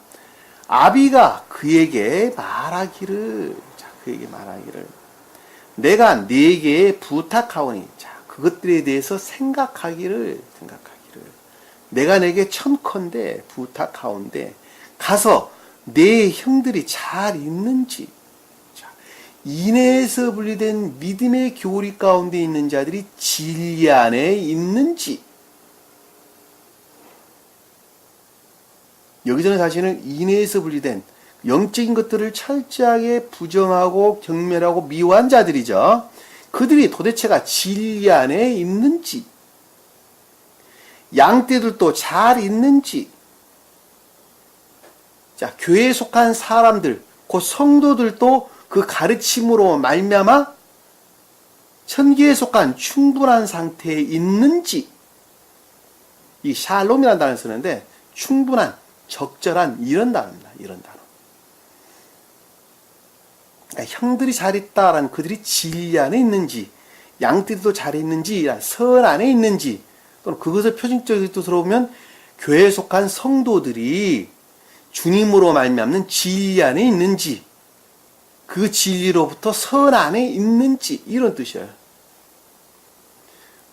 아비가 그에게 말하기를 내가 네게 부탁하오니 자, 그것들에 대해서 생각하기를 내가 내게 천컨대 부탁하온데 가서 내 형들이 잘 있는지 자, 인해에서 분리된 믿음의 교리 가운데 있는 자들이 진리 안에 있는지 여기서는 사실은 인해에서 분리된 영적인 것들을 철저하게 부정하고 경멸하고 미워한 자들이죠. 그들이 도대체가 진리 안에 있는지 양떼들도 잘 있는지 자, 교회에 속한 사람들 곧 성도들도 그 가르침으로 말미암아 천기에 속한 충분한 상태에 있는지 이 샬롬이라는 단어를 쓰는데 충분한 적절한 이런 단어입니다. 이런 단어. 그러니까 형들이 잘 있다라는 그들이 진리 안에 있는지 양떼들도 잘 있는지 선 안에 있는지 또는 그것을 표준적인 뜻으로 보면 교회에 속한 성도들이 주님으로 말미암는 진리 안에 있는지 그 진리로부터 선 안에 있는지 이런 뜻이에요.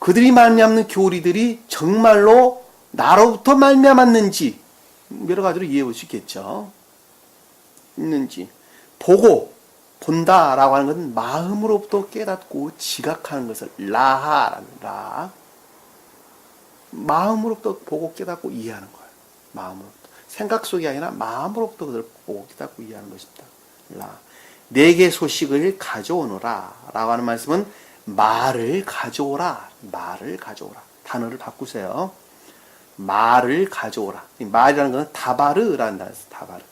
그들이 말미암는 교리들이 정말로 나로부터 말미암았는지 여러 가지로 이해해 볼 수 있겠죠. 있는지 본다라고 하는 것은 마음으로부터 깨닫고 지각하는 것을 라하라는 라 마음으로부터 보고 깨닫고 이해하는 거예요. 마음으로부터 생각 속이 아니라 마음으로부터 그들을 보고 깨닫고 이해하는 것입니다. 라 내게 소식을 가져오너라 라고 하는 말씀은 말을 가져오라 단어를 바꾸세요. 말을 가져오라. 이 말이라는 것은 다바르라는 단어에서 다바르.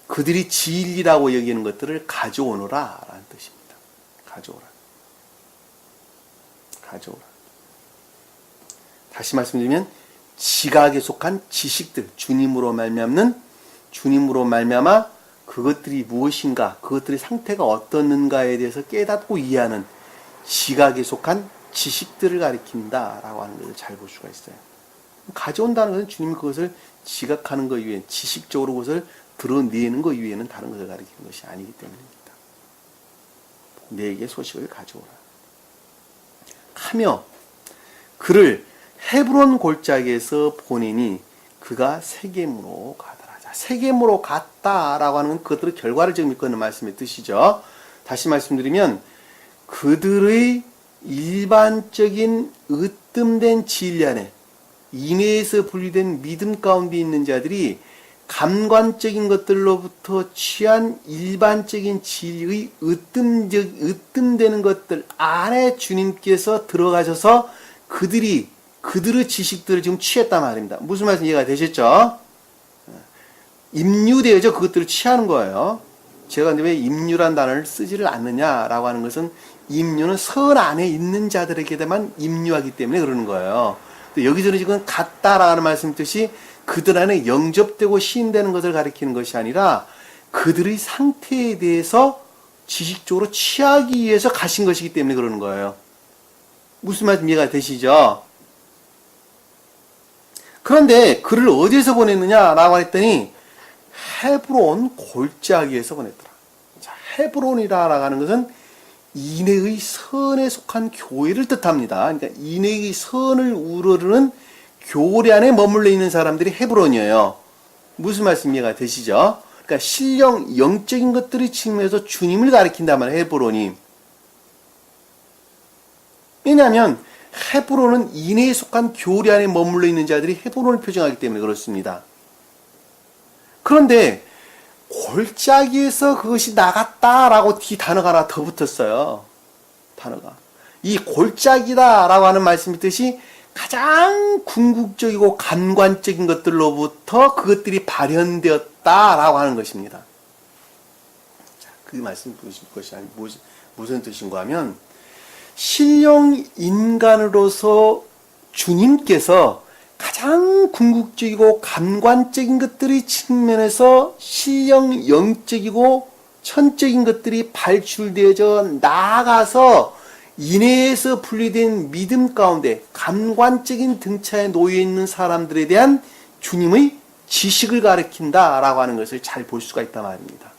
그들이 진리라고 여기는 것들을 가져오너라 라는 뜻입니다. 가져오라. 다시 말씀드리면 지각에 속한 지식들, 주님으로 말미암아 그것들이 무엇인가, 그것들의 상태가 어떻는가에 대해서 깨닫고 이해하는 지각에 속한 지식들을 가리킨다라고 하는 것을 잘 볼 수가 있어요. 가져온다는 것은 주님이 그것을 지각하는 것 이외에 지식적으로 그것을 드러내는 것 이외에는 다른 것을 가리키는 것이 아니기 때문입니다. 내게 소식을 가져오라. 하며 그를 헤브론 골짜기에서 보내니 그가 세겜으로 가더라. 자, 세겜으로 갔다라고 하는 건 그것들의 결과를 지금 이끄는 말씀의 뜻이죠. 다시 말씀드리면 그들의 일반적인 으뜸된 진리 안에 인해에서 분리된 믿음 가운데 있는 자들이 감관적인 것들로부터 취한 일반적인 진리의 으뜸되는 것들 안에 주님께서 들어가셔서 그들의 지식들을 지금 취했단 말입니다. 무슨 말씀 이해가 되셨죠? 임유되어져 그것들을 취하는 거예요. 제가 왜 임류란 단어를 쓰지를 않느냐라고 하는 것은 임류는 선 안에 있는 자들에게만 임류하기 때문에 그러는 거예요. 여기서는 지금 같다라는 말씀 뜻이 그들 안에 영접되고 시인되는 것을 가리키는 것이 아니라 그들의 상태에 대해서 지식적으로 취하기 위해서 가신 것이기 때문에 그러는 거예요. 무슨 말씀 이해가 되시죠? 그런데 그를 어디에서 보냈느냐라고 했더니 헤브론 골짜기에서 보냈더라. 자, 헤브론이라고 하는 것은 인해의 선에 속한 교회를 뜻합니다. 그러니까 인해의 선을 우러르는 교회 안에 머물러 있는 사람들이 헤브론이에요. 무슨 말씀 이해가 되시죠? 그러니까 신령, 영적인 것들의 측면에서 주님을 가리킨단 말이에요. 헤브론이. 왜냐하면 헤브론은 인해에 속한 교회 안에 머물러 있는 자들이 헤브론을 표정하기 때문에 그렇습니다. 그런데 골짜기에서 그것이 나갔다라고 뒤 단어가 하나 더 붙었어요. 단어가. 이 골짜기다라고 하는 말씀의 뜻이 가장 궁극적이고 감관적인 것들로부터 그것들이 발현되었다라고 하는 것입니다. 자, 그 말씀 보실 것이 아니 무슨 뜻인가 하면 신령 인간으로서 주님께서 가장 궁극적이고 감관적인 것들의 측면에서 신령 영적이고 천적인 것들이 발출되어져 나아가서 인해에서 분리된 믿음 가운데 감관적인 등차에 놓여 있는 사람들에 대한 주님의 지식을 가리킨다라고 하는 것을 잘 볼 수가 있단 말입니다.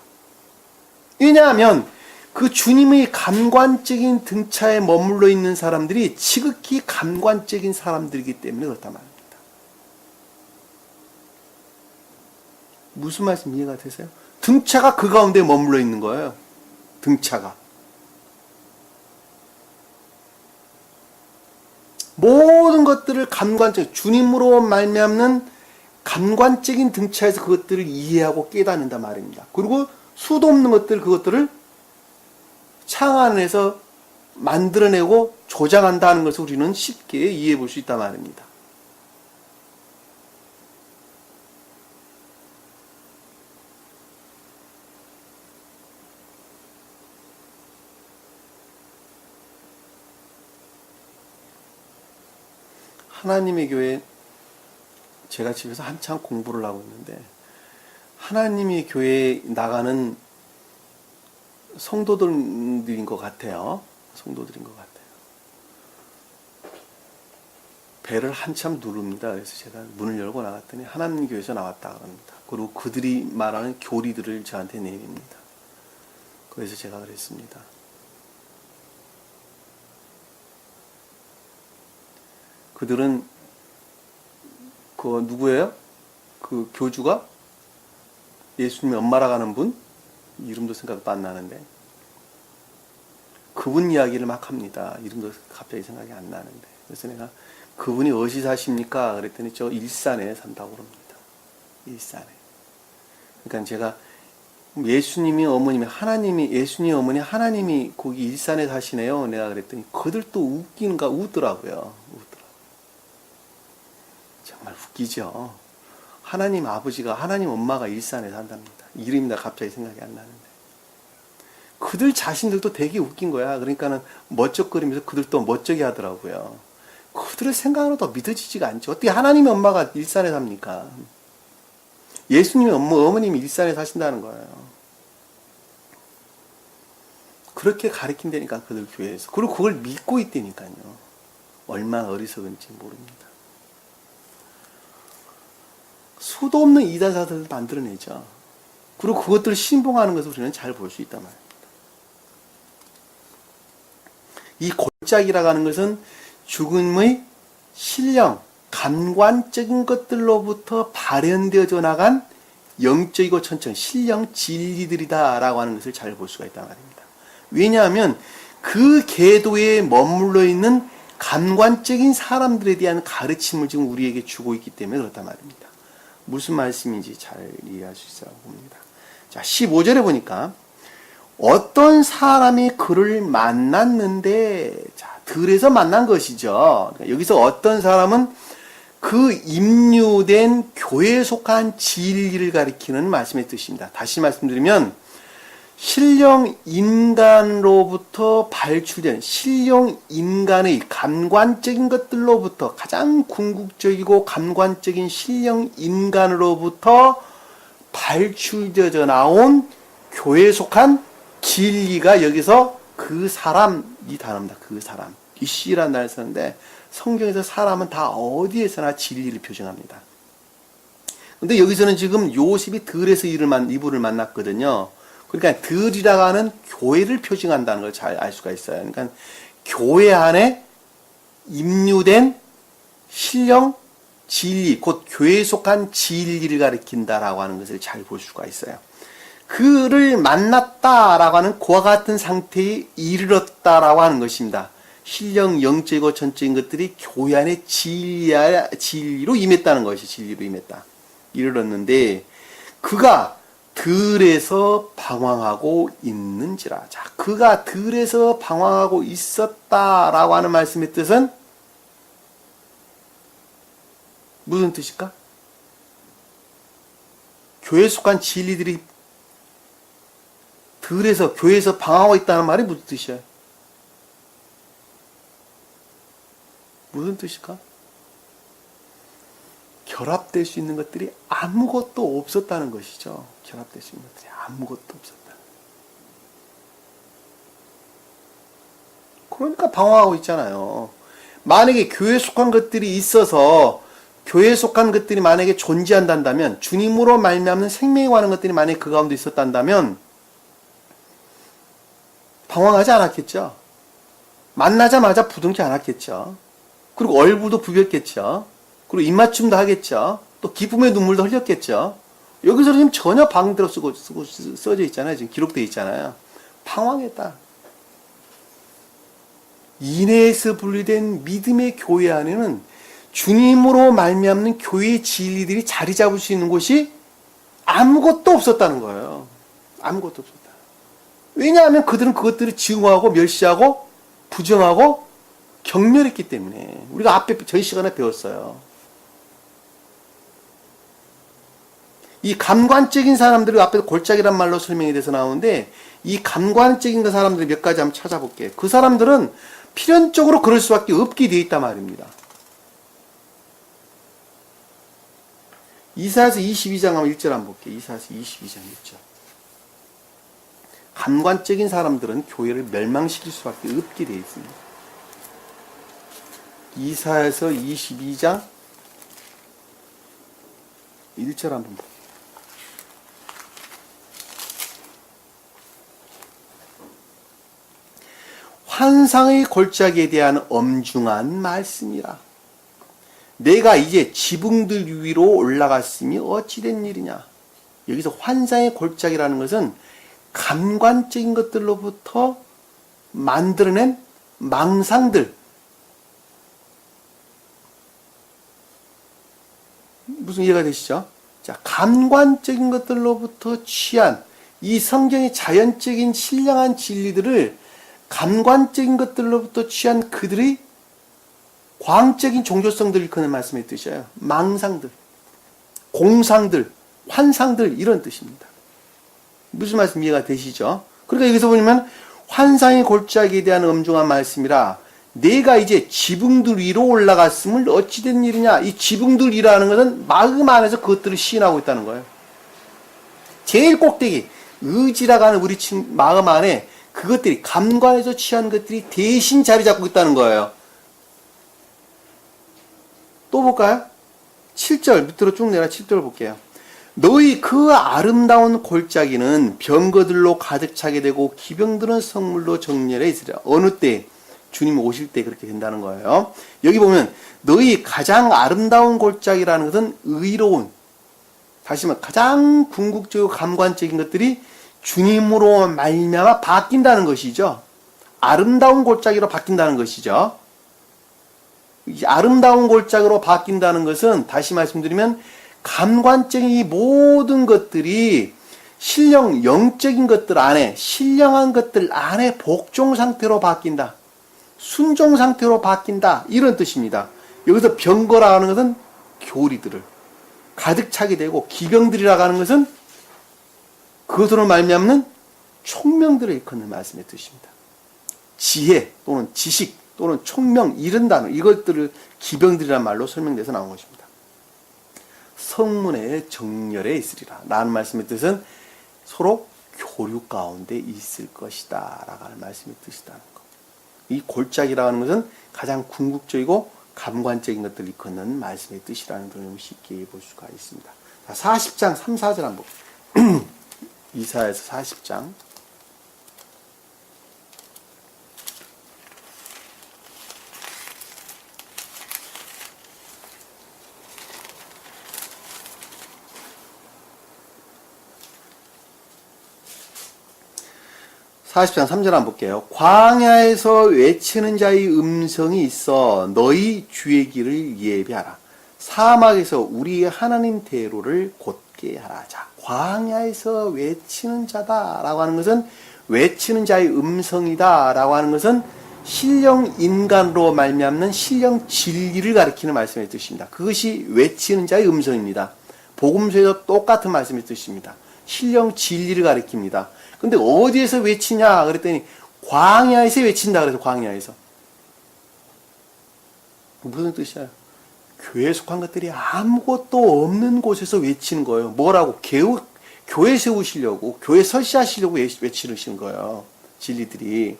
왜냐하면 그 주님의 감관적인 등차에 머물러 있는 사람들이 지극히 감관적인 사람들이기 때문에 그렇단 말입니다. 무슨 말씀 이해가 되세요? 등차가 그 가운데 머물러 있는 거예요. 등차가. 모든 것들을 감관적, 주님으로 말미암는 감관적인 등차에서 그것들을 이해하고 깨닫는단 말입니다. 그리고 수도 없는 것들, 그것들을 창안에서 만들어내고 조장한다는 것을 우리는 쉽게 이해해 볼 수 있단 말입니다. 하나님의 교회, 제가 집에서 한참 공부를 하고 있는데 하나님의 교회에 나가는 성도들인 것 같아요. 성도들인 것 같아요. 배를 한참 누릅니다. 그래서 제가 문을 열고 나갔더니 하나님 교회에서 나왔다 그럽니다. 그리고 그들이 말하는 교리들을 저한테 내립니다. 그래서 제가 그랬습니다. 그들은 그 누구예요? 그 교주가 예수님의 엄마라고 하는 분? 이름도 생각도 안 나는데 그분 이야기를 막 합니다. 이름도 갑자기 생각이 안 나는데 그래서 내가 그분이 어디 사십니까? 그랬더니 저 일산에 산다고 그럽니다. 일산에. 그러니까 제가 예수님이 어머님이 하나님이 예수님 어머니 하나님이 거기 일산에 사시네요. 내가 그랬더니 그들 또 웃긴가 웃더라고요. 정말 웃기죠. 하나님 아버지가 하나님 엄마가 일산에 산답니다. 이름이 나 갑자기 생각이 안 나는데 그들 자신들도 되게 웃긴 거야. 그러니까는 멋쩍거리면서 그들도 멋쩍게 하더라고요. 그들의 생각으로 더 믿어지지가 않죠. 어떻게 하나님의 엄마가 일산에 삽니까? 예수님의 어머님이 일산에 사신다는 거예요. 그렇게 가르친다니까 그들 교회에서. 그리고 그걸 믿고 있다니까요. 얼마나 어리석은지 모릅니다. 수도 없는 이단사들을 만들어내죠. 그리고 그것들을 신봉하는 것을 우리는 잘 볼 수 있단 말입니다. 이 골짜기라고 하는 것은 죽음의 신령, 감관적인 것들로부터 발현되어져 나간 영적이고 천적, 신령 진리들이다라고 하는 것을 잘 볼 수가 있단 말입니다. 왜냐하면 그 궤도에 머물러 있는 감관적인 사람들에 대한 가르침을 지금 우리에게 주고 있기 때문에 그렇단 말입니다. 무슨 말씀인지 잘 이해할 수 있어요 봅니다. 자, 15절에 보니까 어떤 사람이 그를 만났는데, 자, 들에서 만난 것이죠. 그러니까 여기서 어떤 사람은 그 임류된 교회에 속한 진리를 가리키는 말씀의 뜻입니다. 다시 말씀드리면 신령 인간으로부터 발출된 신령 인간의 감관적인 것들로부터 가장 궁극적이고 감관적인 신령 인간으로부터 발출되어 나온 교회에 속한 진리가 여기서 그 사람 이 단어입니다. 그 사람. 이 씨라는 단어를 쓰는데 성경에서 사람은 다 어디에서나 진리를 표정합니다. 근데 여기서는 지금 요셉이 들에서 이불을 만났거든요. 그러니까 들이라고 하는 교회를 표징한다는 걸 잘 알 수가 있어요. 그러니까 교회 안에 임류된 신령 진리, 곧 교회에 속한 진리를 가리킨다라고 하는 것을 잘 볼 수가 있어요. 그를 만났다라고 하는 그와 같은 상태에 이르렀다라고 하는 것입니다. 신령 영적이고 전적인 것들이 교회 안에 진리로 임했다는 것이 진리로 임했다. 이르렀는데 그가 들에서 방황하고 있는지라. 자, 그가 들에서 방황하고 있었다라고 하는 말씀의 뜻은 무슨 뜻일까? 교회에 속한 진리들이 들에서 교회에서 방황하고 있다는 말이 무슨 뜻이에요? 무슨 뜻일까? 결합될 수 있는 것들이 아무것도 없었다는 것이죠. 결합될 수 있는 것들이 아무것도 없었다. 그러니까 방황하고 있잖아요. 만약에 교회에 속한 것들이 있어서 교회에 속한 것들이 만약에 존재한다면 주님으로 말미암는 생명에 관한 것들이 만약에 그 가운데 있었단다면 방황하지 않았겠죠. 만나자마자 부둥지 않았겠죠. 그리고 얼굴도 부볐겠죠. 그리고 입맞춤도 하겠죠. 또 기쁨의 눈물도 흘렸겠죠. 여기서 지금 전혀 방대로 써져 있잖아요. 지금 기록되어 있잖아요. 방황했다. 인내에서 분리된 믿음의 교회 안에는 주님으로 말미암는 교회의 진리들이 자리 잡을 수 있는 곳이 아무것도 없었다는 거예요. 아무것도 없었다. 왜냐하면 그들은 그것들을 증오하고 멸시하고 부정하고 경멸했기 때문에. 우리가 앞에 저희 시간에 배웠어요. 이 감관적인 사람들이 앞에서 골짜기란 말로 설명이 돼서 나오는데 이 감관적인 그 사람들이 몇 가지 한번 찾아볼게요. 그 사람들은 필연적으로 그럴 수밖에 없게 되어 있단 말입니다. 이사야서 22장 한번 1절 한번 볼게요. 이사야서 22장 1절. 감관적인 사람들은 교회를 멸망시킬 수밖에 없게 되어 있습니다. 이사야서 22장 1절 한번 볼게요. 환상의 골짜기에 대한 엄중한 말씀이라. 내가 이제 지붕들 위로 올라갔으니 어찌된 일이냐. 여기서 환상의 골짜기라는 것은 감관적인 것들로부터 만들어낸 망상들. 무슨 이해가 되시죠? 자, 감관적인 것들로부터 취한 이 성경의 자연적인 신령한 진리들을 감관적인 것들로부터 취한 그들의 광적인 종교성들을 일컫는 말씀의 뜻이에요. 망상들, 공상들, 환상들 이런 뜻입니다. 무슨 말씀 이해가 되시죠? 그러니까 여기서 보면 환상의 골짜기에 대한 엄중한 말씀이라 내가 이제 지붕들 위로 올라갔음을 어찌된 일이냐. 이 지붕들 위라는 것은 마음 안에서 그것들을 시인하고 있다는 거예요. 제일 꼭대기 의지라고 하는 우리 마음 안에 그것들이 감관에서 취한 것들이 대신 자리 잡고 있다는 거예요. 또 볼까요? 7절 밑으로 쭉 내려 7절 볼게요. 너희 그 아름다운 골짜기는 병거들로 가득 차게 되고 기병들은 성물로 정렬해 있으리라. 어느 때? 주님 오실 때 그렇게 된다는 거예요. 여기 보면 너희 가장 아름다운 골짜기라는 것은 의로운, 다시 말해 가장 궁극적이고 감관적인 것들이 주님으로 말미암아 바뀐다는 것이죠. 아름다운 골짜기로 바뀐다는 것이죠. 이 아름다운 골짜기로 바뀐다는 것은 다시 말씀드리면 감관적인 이 모든 것들이 신령 영적인 것들 안에 신령한 것들 안에 복종 상태로 바뀐다. 순종 상태로 바뀐다. 이런 뜻입니다. 여기서 병거라 하는 것은 교리들을 가득 차게 되고 기병들이라고 하는 것은 그것으로 말미암는 총명들을 일컫는 말씀의 뜻입니다. 지혜 또는 지식 또는 총명 이런 단어 이것들을 기병들이란 말로 설명돼서 나온 것입니다. 성문의 정렬에 있으리라 라는 말씀의 뜻은 서로 교류 가운데 있을 것이다 라고 하는 말씀의 뜻이라는 것. 이 골짜기라고 하는 것은 가장 궁극적이고 감관적인 것들을 일컫는 말씀의 뜻이라는 걸 쉽게 볼 수가 있습니다. 자, 40장 3, 4절 한번 이사야서 40장 40장 3절 한번 볼게요. 광야에서 외치는 자의 음성이 있어 너희 주의 길을 예비하라. 사막에서 우리 하나님 대로를 곧게 하라. 자, 광야에서 외치는 자다라고 하는 것은 외치는 자의 음성이다라고 하는 것은 신령 인간으로 말미암는 신령 진리를 가리키는 말씀의 뜻입니다. 그것이 외치는 자의 음성입니다. 복음서에도 똑같은 말씀의 뜻입니다. 신령 진리를 가리킵니다. 근데 어디에서 외치냐 그랬더니 광야에서 외친다 그래서 광야에서 무슨 뜻이야? 교회에 속한 것들이 아무것도 없는 곳에서 외치는 거예요. 뭐라고? 교회 세우시려고 교회 설치하시려고 외치시는 거예요. 진리들이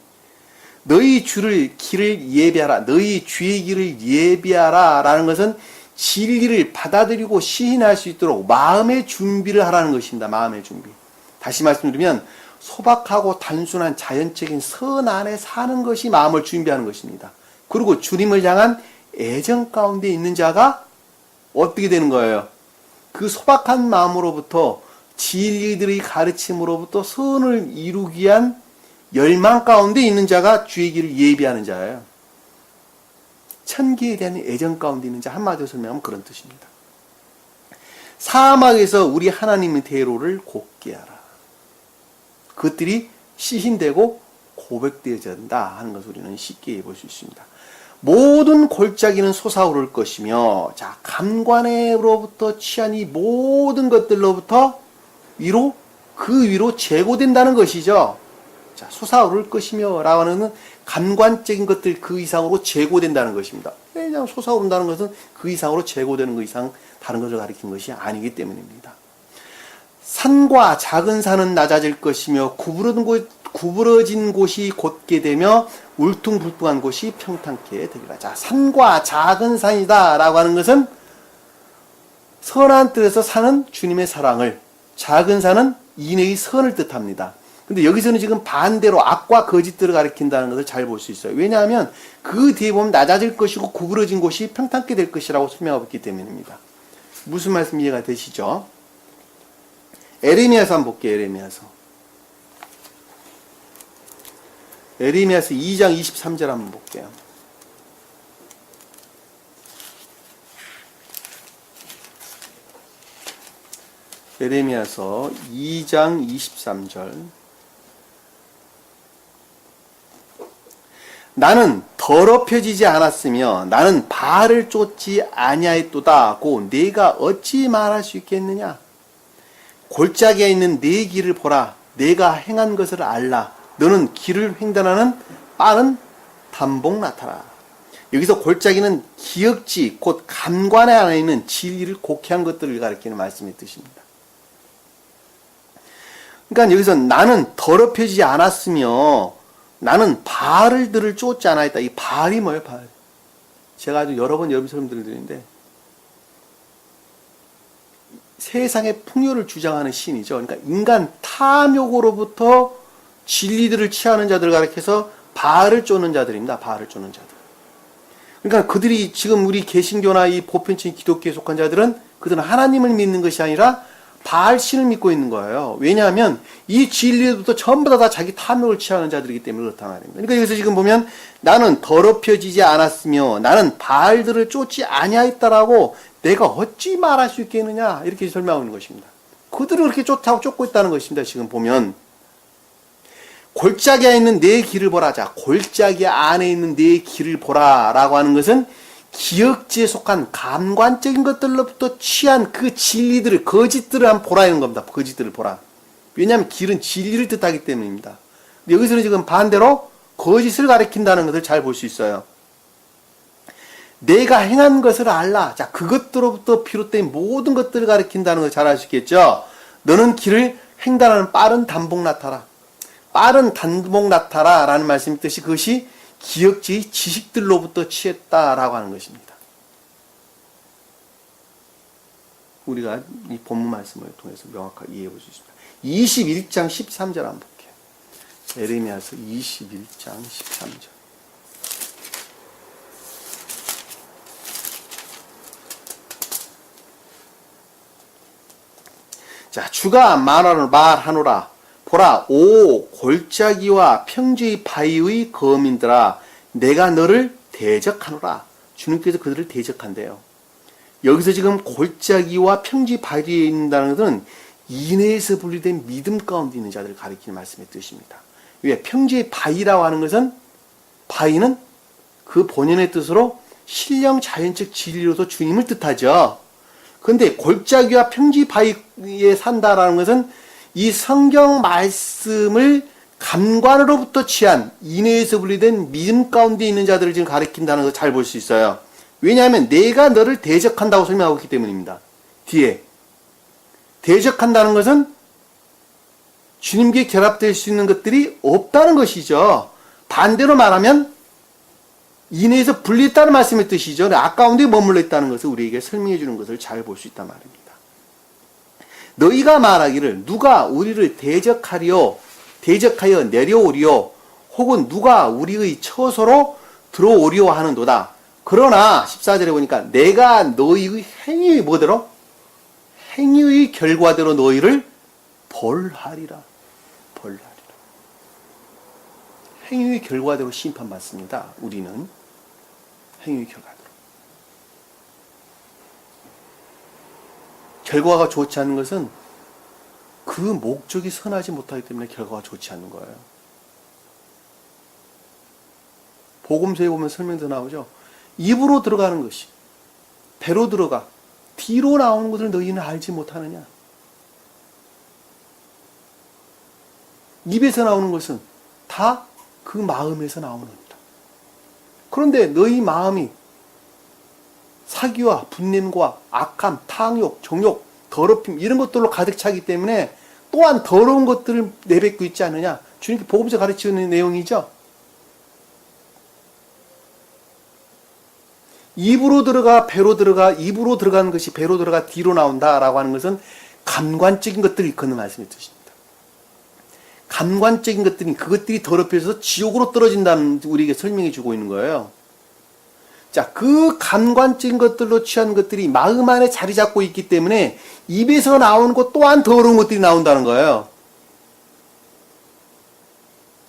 너희 주를 길을 예비하라. 너희 주의 길을 예비하라 라는 것은 진리를 받아들이고 시인할 수 있도록 마음의 준비를 하라는 것입니다. 마음의 준비. 다시 말씀드리면 소박하고 단순한 자연적인 선 안에 사는 것이 마음을 준비하는 것입니다. 그리고 주님을 향한 애정 가운데 있는 자가 어떻게 되는 거예요? 그 소박한 마음으로부터 진리들의 가르침으로부터 선을 이루기 위한 열망 가운데 있는 자가 주의 길을 예비하는 자예요. 천기에 대한 애정 가운데 있는 자, 한마디로 설명하면 그런 뜻입니다. 사막에서 우리 하나님의 대로를 곧게 하라. 그것들이 시인되고 고백되어야 된다 하는 것을 우리는 쉽게 볼 수 있습니다. 모든 골짜기는 솟아오를 것이며, 자, 감관으로부터 취한 이 모든 것들로부터 그 위로 제고된다는 것이죠. 자, 솟아오를 것이며 라고 하는 감관적인 것들 그 이상으로 제고된다는 것입니다. 그냥 솟아오른다는 것은 그 이상으로 제고되는 것 이상 다른 것을 가리키는 것이 아니기 때문입니다. 산과 작은 산은 낮아질 것이며 구부러진 곳이 곧게 되며 울퉁불퉁한 곳이 평탄케 되리라. 자, 산과 작은 산이다 라고 하는 것은 선한 뜻에서 사는 주님의 사랑을, 작은 산은 인의 선을 뜻합니다. 근데 여기서는 지금 반대로 악과 거짓들을 가리킨다는 것을 잘 볼 수 있어요. 왜냐하면 그 뒤에 보면 낮아질 것이고 구부러진 곳이 평탄케 될 것이라고 설명하고 있기 때문입니다. 무슨 말씀 이해가 되시죠? 에레미야서 한번 볼게요. 에레미야서 2장 23절 한번 볼게요. 에레미야서 2장 23절. 나는 더럽혀지지 않았으며 나는 바알을 쫓지 아니하였도다. 고 네가 어찌 말할 수 있겠느냐? 골짜기에 있는 네 길을 보라. 내가 행한 것을 알라. 너는 길을 횡단하는 빠른 단복 나타라. 여기서 골짜기는 기억지 곧 감관에 안에 있는 진리를 곡해한 것들을 가리키는 말씀의 뜻입니다. 그러니까 여기서 나는 더럽혀지지 않았으며 나는 바알들을 쫓지 않았다. 이 바알이 뭐예요? 바알. 제가 아주 여러 번 여러분 설명드리는데 세상의 풍요를 주장하는 신이죠. 그러니까 인간 탐욕으로부터 진리들을 취하는 자들을 가리켜서 바알을 쫓는 자들입니다. 바알을 쫓는 자들. 그러니까 그들이 지금 우리 개신교나 이 보편적인 기독교에 속한 자들은 그들은 하나님을 믿는 것이 아니라 바알 신을 믿고 있는 거예요. 왜냐하면 이 진리부터 전부 다 자기 탐욕을 취하는 자들이기 때문에 그렇단 말입니다. 그러니까 여기서 지금 보면 나는 더럽혀지지 않았으며 나는 바알들을 쫓지 아니하였다라고 내가 어찌 말할 수 있겠느냐 이렇게 설명하고 있는 것입니다. 그들을 그렇게 쫓고 있다는 것입니다. 지금 보면 골짜기에 있는 내 길을 보라. 자, 골짜기 안에 있는 내 길을 보라 라고 하는 것은 기억지에 속한 감관적인 것들로부터 취한 그 진리들을, 거짓들을 한번 보라 이런 겁니다. 거짓들을 보라. 왜냐하면 길은 진리를 뜻하기 때문입니다. 근데 여기서는 지금 반대로 거짓을 가리킨다는 것을 잘 볼 수 있어요. 내가 행한 것을 알라. 자, 그것들로부터 비롯된 모든 것들을 가리킨다는 걸 잘 알 수 있겠죠. 너는 길을 횡단하는 빠른 단복 나타라. 빠른 단복 나타라 라는 말씀의 뜻이 그것이 기역지의 지식들로부터 취했다라고 하는 것입니다. 우리가 이 본문 말씀을 통해서 명확하게 이해해 볼 수 있습니다. 21장 13절 한번 볼게요. 에레미야서 21장 13절. 자, 주가 말하노라. 보라, 오 골짜기와 평지의 바위의 거민들아, 내가 너를 대적하노라. 주님께서 그들을 대적한대요. 여기서 지금 골짜기와 평지 바위에 있는다는 것은 인내에서 분리된 믿음 가운데 있는 자들을 가리키는 말씀의 뜻입니다. 왜? 평지의 바위라고 하는 것은, 바위는 그 본연의 뜻으로 신령 자연적 진리로서 주님을 뜻하죠. 그런데 골짜기와 평지 바위에 산다라는 것은 이 성경 말씀을 감관으로부터 취한 인내에서 분리된 믿음 가운데 있는 자들을 지금 가리킨다는 것을 잘 볼 수 있어요. 왜냐하면 내가 너를 대적한다고 설명하고 있기 때문입니다. 뒤에 대적한다는 것은 주님께 결합될 수 있는 것들이 없다는 것이죠. 반대로 말하면 인내에서 분리했다는 말씀의 뜻이죠. 아까운 데 머물러 있다는 것을 우리에게 설명해 주는 것을 잘 볼 수 있단 말입니다. 너희가 말하기를 누가 우리를 대적하여 내려오리요, 혹은 누가 우리의 처소로 들어오리요 하는도다. 그러나 14절에 보니까 내가 너희의 행위의 뭐대로? 행위의 결과대로 너희를 벌하리라. 벌하리라. 행위의 결과대로 심판받습니다. 우리는 행위의 결과대로. 결과가 좋지 않은 것은 그 목적이 선하지 못하기 때문에 결과가 좋지 않는 거예요. 복음서에 보면 설명도 나오죠. 입으로 들어가는 것이 배로 들어가 뒤로 나오는 것을 너희는 알지 못하느냐. 입에서 나오는 것은 다 그 마음에서 나오는 겁니다. 그런데 너희 마음이 사기와 분냄과 악함, 탕욕, 정욕, 더럽힘 이런 것들로 가득 차기 때문에 또한 더러운 것들을 내뱉고 있지 않느냐. 주님께 복음서 가르치는 내용이죠. 입으로 들어가 배로 들어가, 입으로 들어가는 것이 배로 들어가 뒤로 나온다라고 하는 것은 감관적인 것들을 일컫는 말씀의 뜻입니다. 감관적인 것들이 그것들이 더럽혀서 지옥으로 떨어진다는 우리에게 설명해 주고 있는 거예요. 자, 그 감관적인 것들로 취한 것들이 마음 안에 자리 잡고 있기 때문에 입에서 나오는 것 또한 더러운 것들이 나온다는 거예요.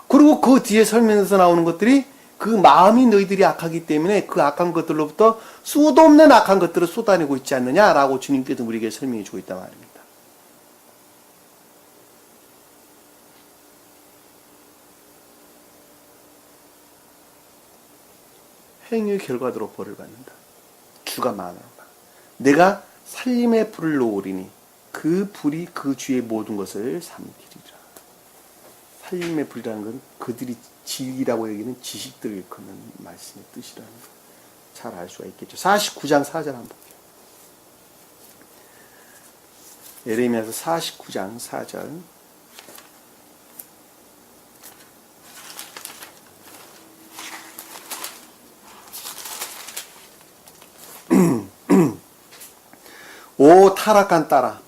그리고 그 뒤에 설명에서 나오는 것들이 그 마음이 너희들이 악하기 때문에 그 악한 것들로부터 수도 없는 악한 것들을 쏟아내고 있지 않느냐라고 주님께서 우리에게 설명해 주고 있단 말입니다. 행위의 결과대로 벌을 받는다. 주가 말한다. 내가 살림의 불을 놓으리니 그 불이 그 주의 모든 것을 삼키리라. 살림의 불이라는 건 그들이 지식이라고 여기는 지식들을 일컫는 말씀의 뜻이라는 거 잘 알 수가 있겠죠. 49장 4절 한번 볼게요. 에레미야서 49장 4절. 오 타락한 딸아,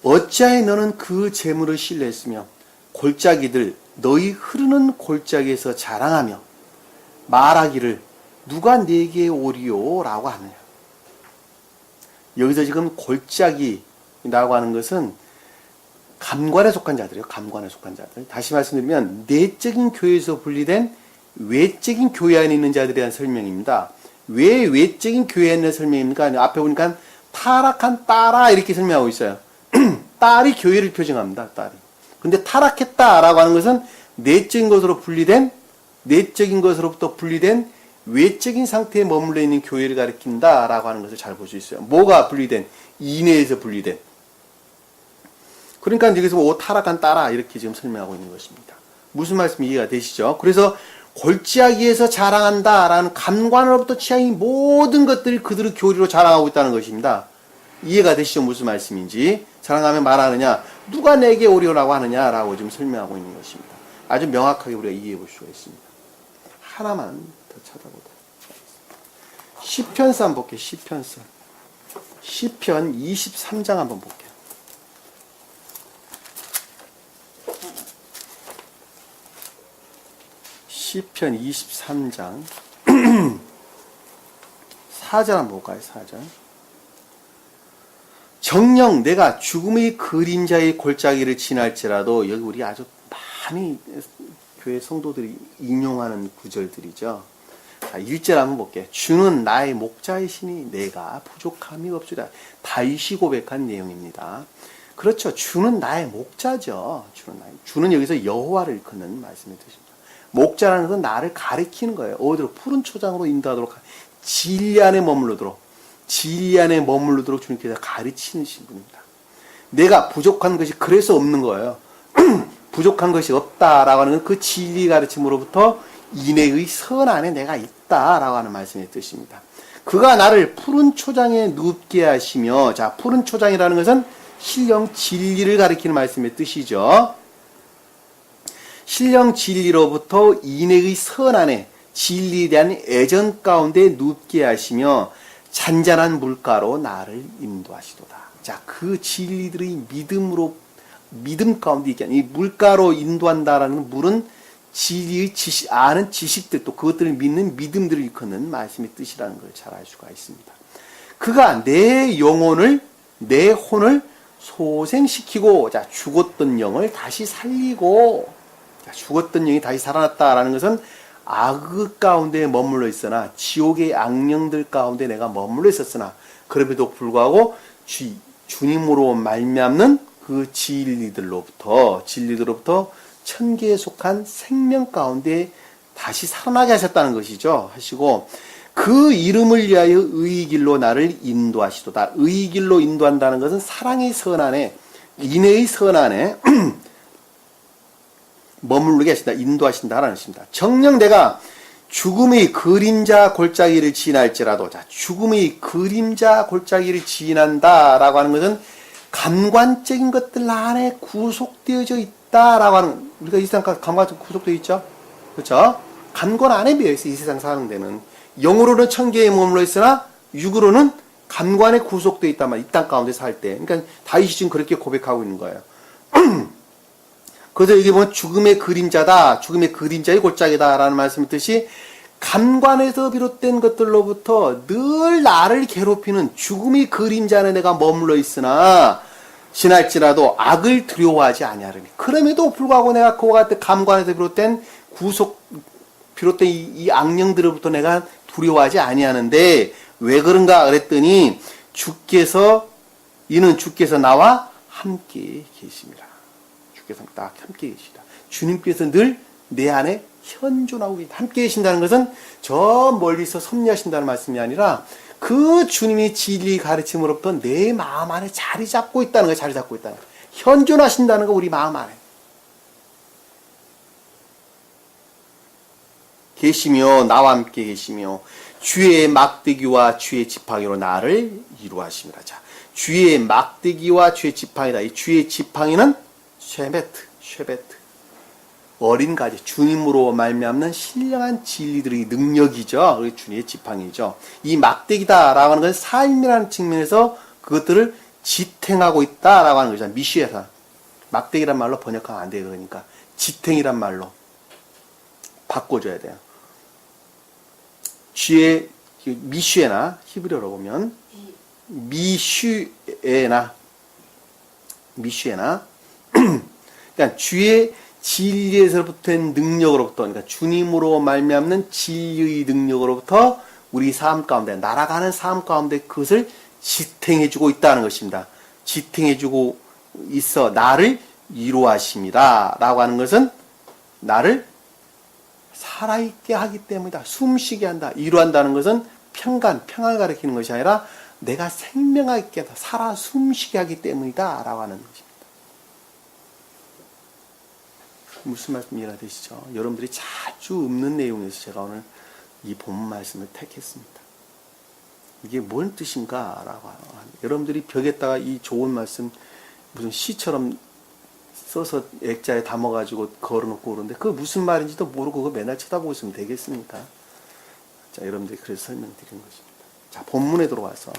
어찌하여 너는 그 재물을 신뢰했으며 골짜기들 너희 흐르는 골짜기에서 자랑하며 말하기를 누가 내게 오리요 라고 하느냐. 여기서 지금 골짜기라고 하는 것은 감관에 속한 자들이에요. 감관에 속한 자들. 다시 말씀드리면 내적인 교회에서 분리된 외적인 교회 안에 있는 자들에 대한 설명입니다. 왜 외적인 교회 안에 있는 설명입니까? 앞에 보니까 타락한 딸아 이렇게 설명하고 있어요. 딸이 교회를 표정합니다. 딸이. 근데 타락했다라고 하는 것은 내적인 것으로 분리된, 내적인 것으로부터 분리된 외적인 상태에 머물러 있는 교회를 가리킨다라고 하는 것을 잘 볼 수 있어요. 뭐가 분리된? 인내에서 분리된. 그러니까 여기서 오 타락한 따라 이렇게 지금 설명하고 있는 것입니다. 무슨 말씀 이해가 되시죠? 그래서 골짜기에서 자랑한다라는 감관으로부터 취한 이 모든 것들이 그들의 교리로 자랑하고 있다는 것입니다. 이해가 되시죠? 무슨 말씀인지. 자랑하면 말하느냐? 누가 내게 오리오라고 하느냐라고 지금 설명하고 있는 것입니다. 아주 명확하게 우리가 이해해 볼 수가 있습니다. 하나만 더 찾아보도록 하겠습니다. 시편서 한번 볼게요. 시편서. 시편 23장 한번 볼게요. 시편 23장 4절 한번 볼까요? 4절. 정녕 내가 죽음의 그림자의 골짜기를 지날지라도, 여기 우리 아주 많이 교회 성도들이 인용하는 구절들이죠. 자, 1절 한번 볼게요. 주는 나의 목자이시니 내가 부족함이 없으리라. 다윗이 고백한 내용입니다. 그렇죠. 주는 나의 목자죠. 주는 여기서 여호와를 일컫는 말씀이 되십니다. 목자라는 것은 나를 가리키는 거예요. 어디로? 푸른 초장으로 인도하도록, 진리 안에 머물러도록 주님께서 가르치는 분입니다. 내가 부족한 것이 그래서 없는 거예요. 부족한 것이 없다라고 하는 건 그 진리 가르침으로부터 인애의 선 안에 내가 있다라고 하는 말씀의 뜻입니다. 그가 나를 푸른 초장에 눕게 하시며, 자, 푸른 초장이라는 것은 신령 진리를 가리키는 말씀의 뜻이죠. 신령 진리로부터 인애의 선 안에 진리에 대한 애전 가운데 눕게 하시며 잔잔한 물가로 나를 인도하시도다. 자, 그 진리들의 믿음 가운데 있게 하는, 이 물가로 인도한다라는 물은 진리의 아는 지식들, 또 그것들을 믿는 믿음들을 일컫는 말씀의 뜻이라는 걸 잘 알 수가 있습니다. 그가 내 영혼을, 내 혼을 소생시키고, 자, 죽었던 영을 다시 살리고, 자, 죽었던 영이 다시 살아났다라는 것은 악의 가운데 머물러 있으나, 지옥의 악령들 가운데 내가 머물러 있었으나, 그럼에도 불구하고 주님으로 말미암는 그 진리들로부터 천계에 속한 생명 가운데 다시 살아나게 하셨다는 것이죠. 하시고, 그 이름을 위하여 의의 길로 나를 인도하시도다. 의의 길로 인도한다는 것은 사랑의 선 안에, 인애의 선 안에 머무르게 하신다, 인도하신다라는 것입니다. 정녕 내가 죽음의 그림자 골짜기를 지날지라도, 자, 죽음의 그림자 골짜기를 지난다라고 하는 것은 감관적인 것들 안에 구속되어져 있다라고 하는, 우리가 이 세상 감관적 구속되어 있죠? 그렇죠? 감관 안에 비어 있어, 이 세상 사는 데는. 영으로는 천계에 머물러 있으나 육으로는 감관에 구속되어 있단 말이야. 이 땅 가운데 살 때. 그러니까 다윗이 지금 그렇게 고백하고 있는 거예요. 그래서 여기 보면 죽음의 그림자다, 죽음의 그림자의 골짜기다라는 말씀의 뜻이, 감관에서 비롯된 것들로부터 늘 나를 괴롭히는 죽음의 그림자 안에 내가 머물러 있으나 지날지라도 악을 두려워하지 아니하리니. 그럼에도 불구하고 내가 그와 같은 감관에서 비롯된 이 악령들로부터 내가 두려워하지 아니하는데, 왜 그런가 그랬더니, 이는 주께서 나와 함께 계십니다. 주께서 딱 함께 계시다. 주님께서 늘 내 안에 현존하고 계시다. 함께 계신다는 것은 저 멀리서 섭리하신다는 말씀이 아니라, 그 주님이 진리 가르침으로부터 내 마음 안에 자리 잡고 있다는 거예요. 자리 잡고 있다는 거예요. 현존하신다는 거, 우리 마음 안에 계시며, 나와 함께 계시며, 주의 막대기와 주의 지팡이로 나를 이루하심이라. 자, 주의 막대기와 주의 지팡이다. 이 주의 지팡이는 쉐베트, 어린 가지, 주님으로 말미암는 신령한 진리들의 능력이죠. 우리 주님의 지팡이죠. 이 막대기다라고 하는 것은 삶이라는 측면에서 그것들을 지탱하고 있다라고 하는 거죠. 미시에서 막대기란 말로 번역하면 안 돼요. 그러니까 지탱이란 말로 바꿔줘야 돼요. 주의 미슈에나, 히브리어로 보면 미슈에나 그러니까 주의 진리에서부터 능력으로부터, 그러니까 주님으로 말미암는 진리의 능력으로부터 우리 삶 가운데, 날아가는 삶 가운데 그것을 지탱해주고 있다는 것입니다. 지탱해주고 있어 나를 이루하심이다 라고 하는 것은 나를 살아있게 하기 때문이다. 숨쉬게 한다. 이루한다는 것은 평안을 가리키는 것이 아니라 내가 생명하게 살아 숨쉬게 하기 때문이다 라고 하는 것입니다. 무슨 말씀 이해가 되시죠? 여러분들이 자주 읊는 내용에서 제가 오늘 이 본문 말씀을 택했습니다. 이게 뭔 뜻인가? 라고 여러분들이 벽에다가 이 좋은 말씀 무슨 시처럼 써서 액자에 담아가지고 걸어놓고 그러는데 그거 무슨 말인지도 모르고 그거 맨날 쳐다보고 있으면 되겠습니까? 자, 여러분들이 그래서 설명드린 것입니다. 자, 본문에 들어와서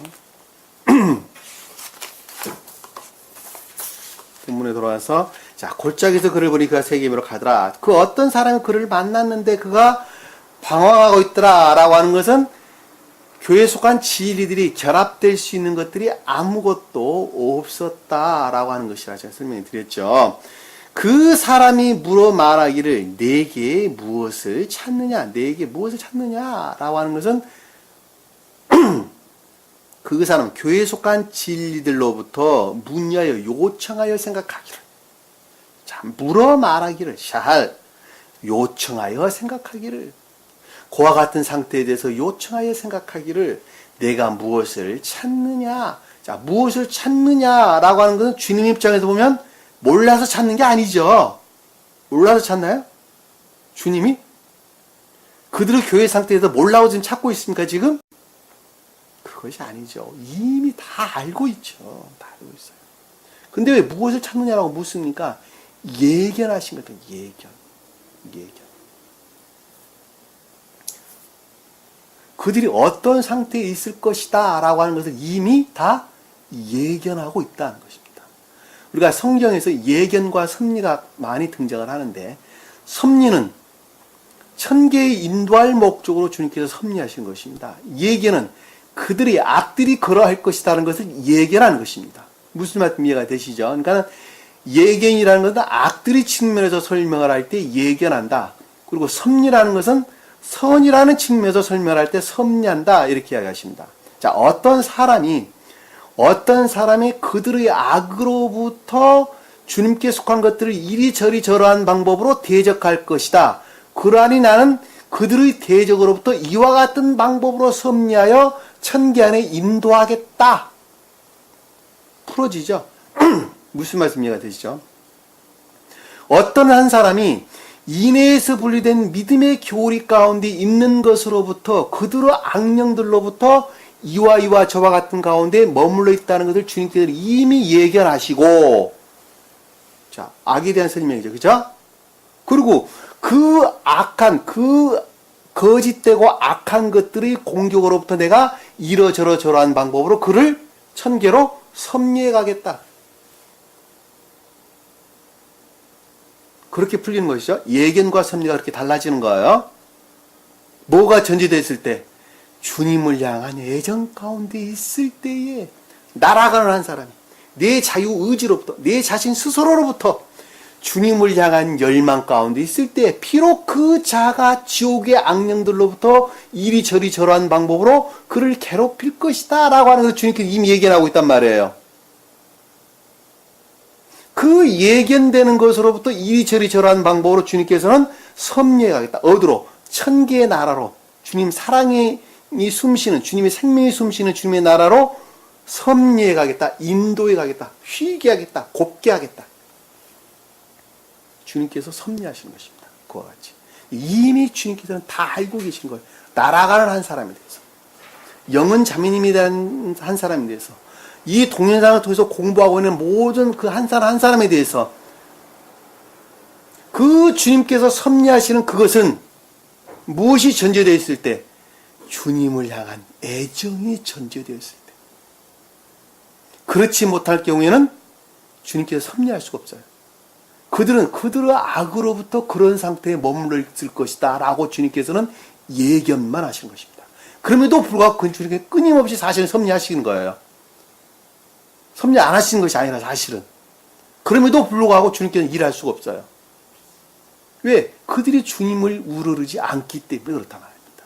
본문에 들어와서 자, 골짜기에서 그를 보니 그가 세겜으로 가더라. 그 어떤 사람이 그를 만났는데 그가 방황하고 있더라 라고 하는 것은 교회에 속한 진리들이 결합될 수 있는 것들이 아무것도 없었다라고 하는 것이라 제가 설명해 드렸죠. 그 사람이 물어 말하기를 내게 무엇을 찾느냐, 내게 무엇을 찾느냐라고 하는 것은 그 사람, 교회에 속한 진리들로부터 문의하여 요청하여 생각하기를. 자, 물어 말하기를, 샬, 요청하여 생각하기를. 그와 같은 상태에 대해서 요청하여 생각하기를 내가 무엇을 찾느냐. 자, 무엇을 찾느냐라고 하는 것은 주님 입장에서 보면 몰라서 찾는 게 아니죠. 몰라서 찾나요? 주님이? 그들의 교회 상태에서 몰라고 지금 찾고 있습니까, 지금? 그것이 아니죠. 이미 다 알고 있죠. 다 알고 있어요. 근데 왜 무엇을 찾느냐라고 묻습니까? 예견하신 거죠. 예견. 그들이 어떤 상태에 있을 것이다 라고 하는 것을 이미 다 예견하고 있다는 것입니다. 우리가 성경에서 예견과 섭리가 많이 등장을 하는데 섭리는 천계에 인도할 목적으로 주님께서 섭리하신 것입니다. 예견은 그들의 악들이 그러할 것이라는 것을 예견하는 것입니다. 무슨 말씀 이해가 되시죠? 그러니까 예견이라는 것은 악들의 측면에서 설명을 할 때 예견한다. 그리고 섭리라는 것은 선이라는 측면에서 설명할 때 섭리한다. 이렇게 이야기하십니다. 자, 어떤 사람이 그들의 악으로부터 주님께 속한 것들을 이리저리 저러한 방법으로 대적할 것이다. 그러하니 나는 그들의 대적으로부터 이와 같은 방법으로 섭리하여 천계 안에 인도하겠다. 풀어지죠? 무슨 말씀 이해가 되시죠? 어떤 한 사람이 인내에서 분리된 믿음의 교리 가운데 있는 것으로부터 그들의 악령들로부터 이와 저와 같은 가운데 머물러 있다는 것을 주님께서 이미 예견하시고, 자, 악에 대한 설명이죠. 그죠? 그리고 그 악한, 그 거짓되고 악한 것들의 공격으로부터 내가 이러저러한 방법으로 그를 천계로 섭리해 가겠다. 그렇게 풀리는 것이죠. 예견과 섭리가 그렇게 달라지는 거예요. 뭐가 전제됐을 때? 주님을 향한 애정 가운데 있을 때에 날아가는 한 사람이 내 자유의지로부터, 내 자신 스스로로부터 주님을 향한 열망 가운데 있을 때 비록 그 자가 지옥의 악령들로부터 이리저리 저러한 방법으로 그를 괴롭힐 것이다 라고 하는 것을 주님께서 이미 예견하고 있단 말이에요. 그 예견되는 것으로부터 이리저리 저러한 방법으로 주님께서는 섭리해 가겠다. 어디로? 천계의 나라로. 주님 사랑이 숨쉬는, 주님의 생명이 숨쉬는 주님의 나라로 섭리해 가겠다. 인도해 가겠다. 휘게 하겠다. 곱게 하겠다. 주님께서 섭리하시는 것입니다. 그와 같이. 이미 주님께서는 다 알고 계신 거예요. 날아가는 한 사람에 대해서. 영은 자매님에 대한 한 사람에 대해서. 이 동영상을 통해서 공부하고 있는 모든 그 한 사람 한 사람에 대해서 그 주님께서 섭리하시는 그것은 무엇이 전제되어 있을 때? 주님을 향한 애정이 전제되어 있을 때. 그렇지 못할 경우에는 주님께서 섭리할 수가 없어요. 그들은 그들의 악으로부터 그런 상태에 머물러 있을 것이다 라고 주님께서는 예견만 하시는 것입니다. 그럼에도 불구하고 그 주님께서 끊임없이 사실은 섭리하시는 거예요. 섭리 안 하시는 것이 아니라 사실은. 그럼에도 불구하고 주님께서는 일할 수가 없어요. 왜? 그들이 주님을 우러르지 않기 때문에 그렇다 말입니다.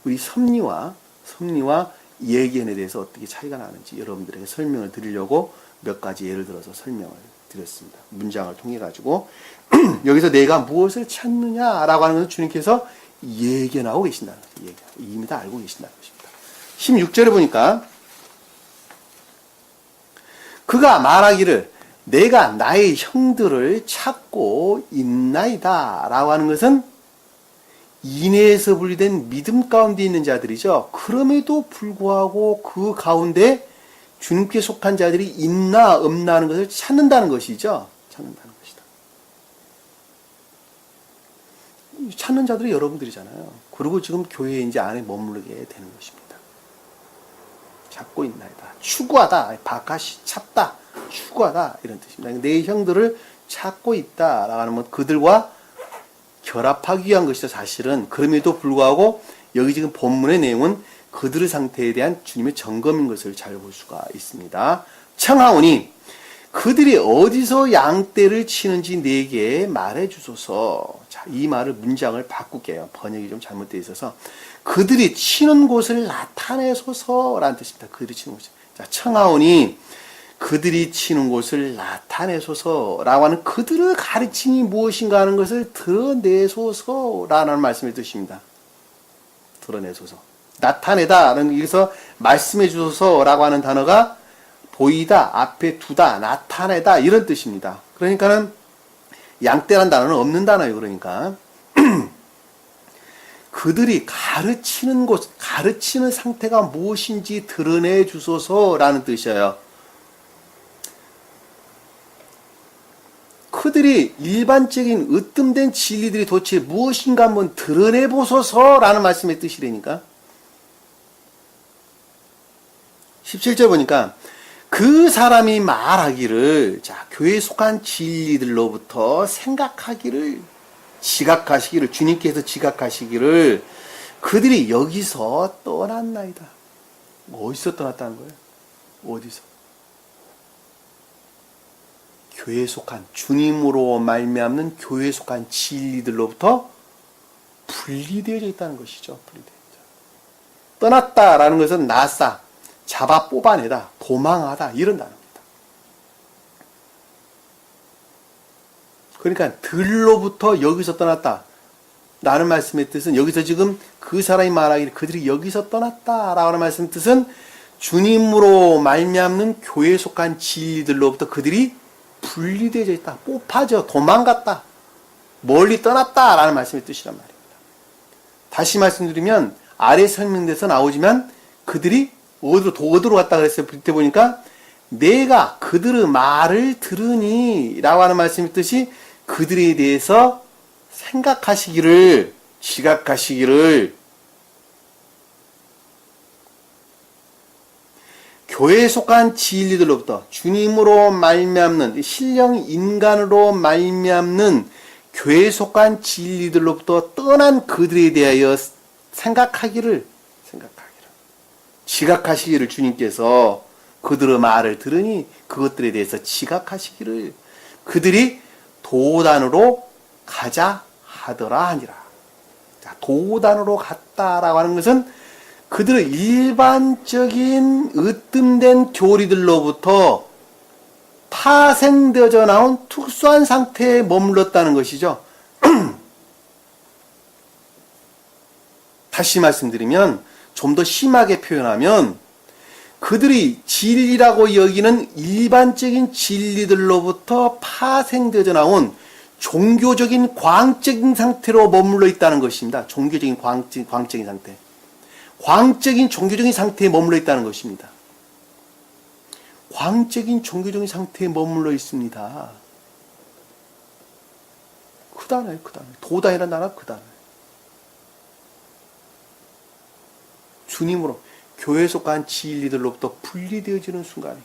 우리 섭리와 예견에 대해서 어떻게 차이가 나는지 여러분들에게 설명을 드리려고 몇 가지 예를 들어서 설명을 드렸습니다. 문장을 통해 가지고 여기서 내가 무엇을 찾느냐라고 하는 것을 주님께서 예견하고 계신다는 거예요. 이미 다 알고 계신다는 것입니다. 16절에 보니까 그가 말하기를 내가 나의 형들을 찾고 있나이다 라고 하는 것은 인내에서 분리된 믿음 가운데 있는 자들이죠. 그럼에도 불구하고 그 가운데 주님께 속한 자들이 있나 없나 하는 것을 찾는다는 것이죠. 찾는다는 것이다. 찾는 자들이 여러분들이잖아요. 그리고 지금 교회에 이제 안에 머무르게 되는 것입니다. 찾고 있나이다. 추구하다. 바카시 찾다. 추구하다. 이런 뜻입니다. 내 형들을 찾고 있다. 라고 하는 건 그들과 결합하기 위한 것이죠. 사실은. 그럼에도 불구하고 여기 지금 본문의 내용은 그들의 상태에 대한 주님의 점검인 것을 잘 볼 수가 있습니다. 청하오니 그들이 어디서 양떼를 치는지 내게 말해 주소서. 자, 이 말을 문장을 바꿀게요. 번역이 좀 잘못되어 있어서. 그들이 치는 곳을 나타내소서라는 뜻입니다. 그들이 치는 곳. 자, 청하오니 그들이 치는 곳을 나타내소서라고 하는 그들의 가르침이 무엇인가 하는 것을 드러내소서라는 말씀의 뜻입니다. 드러내소서. 나타내다라는 여기서 말씀해 주소서라고 하는 단어가 보이다, 앞에 두다, 나타내다 이런 뜻입니다. 그러니까는 양떼란 단어는 없는 단어예요. 그러니까 그들이 가르치는 곳, 가르치는 상태가 무엇인지 드러내 주소서라는 뜻이에요. 그들이 일반적인 으뜸된 진리들이 도대체 무엇인가 한번 드러내 보소서라는 말씀의 뜻이라니까. 17절 보니까 그 사람이 말하기를, 자, 교회에 속한 진리들로부터 생각하기를, 지각하시기를, 주님께서 지각하시기를, 그들이 여기서 떠났나이다. 어디서 떠났다는 거예요? 어디서? 교회에 속한, 주님으로 말미암는 교회에 속한 진리들로부터 분리되어져 있다는 것이죠. 분리되어져. 떠났다라는 것은 나싸, 잡아 뽑아내다, 도망하다 이런 단어입니다. 그러니까 들로부터 여기서 떠났다 라는 말씀의 뜻은, 여기서 지금 그 사람이 말하기를 그들이 여기서 떠났다 라는 말씀의 뜻은 주님으로 말미암는 교회에 속한 진리들로부터 그들이 분리되어져 있다, 뽑아져 도망갔다, 멀리 떠났다 라는 말씀의 뜻이란 말입니다. 다시 말씀드리면 아래 설명돼서 나오지만 그들이 어디로 갔다 그랬어요? 그때 보니까 내가 그들의 말을 들으니 라고 하는 말씀의 뜻이 그들에 대해서 생각하시기를, 지각하시기를, 교회에 속한 진리들로부터 주님으로 말미암는, 신령 인간으로 말미암는 교회에 속한 진리들로부터 떠난 그들에 대하여 생각하기를, 지각하시기를 주님께서 그들의 말을 들으니 그것들에 대해서 지각하시기를 그들이 도단으로 가자 하더라 하니라. 자, 도단으로 갔다라고 하는 것은 그들의 일반적인 으뜸된 교리들로부터 파생되어져 나온 특수한 상태에 머물렀다는 것이죠. 다시 말씀드리면 좀 더 심하게 표현하면 그들이 진리라고 여기는 일반적인 진리들로부터 파생되어져 나온 종교적인 광적인 상태로 머물러 있다는 것입니다. 종교적인 광적인 상태. 광적인 종교적인 상태에 머물러 있다는 것입니다. 광적인 종교적인 상태에 머물러 있습니다. 그 단어예요, 그 단어. 도단이라는 단어, 그 단어. 주님으로 교회에 속한 진리들로부터 분리되어지는 순간에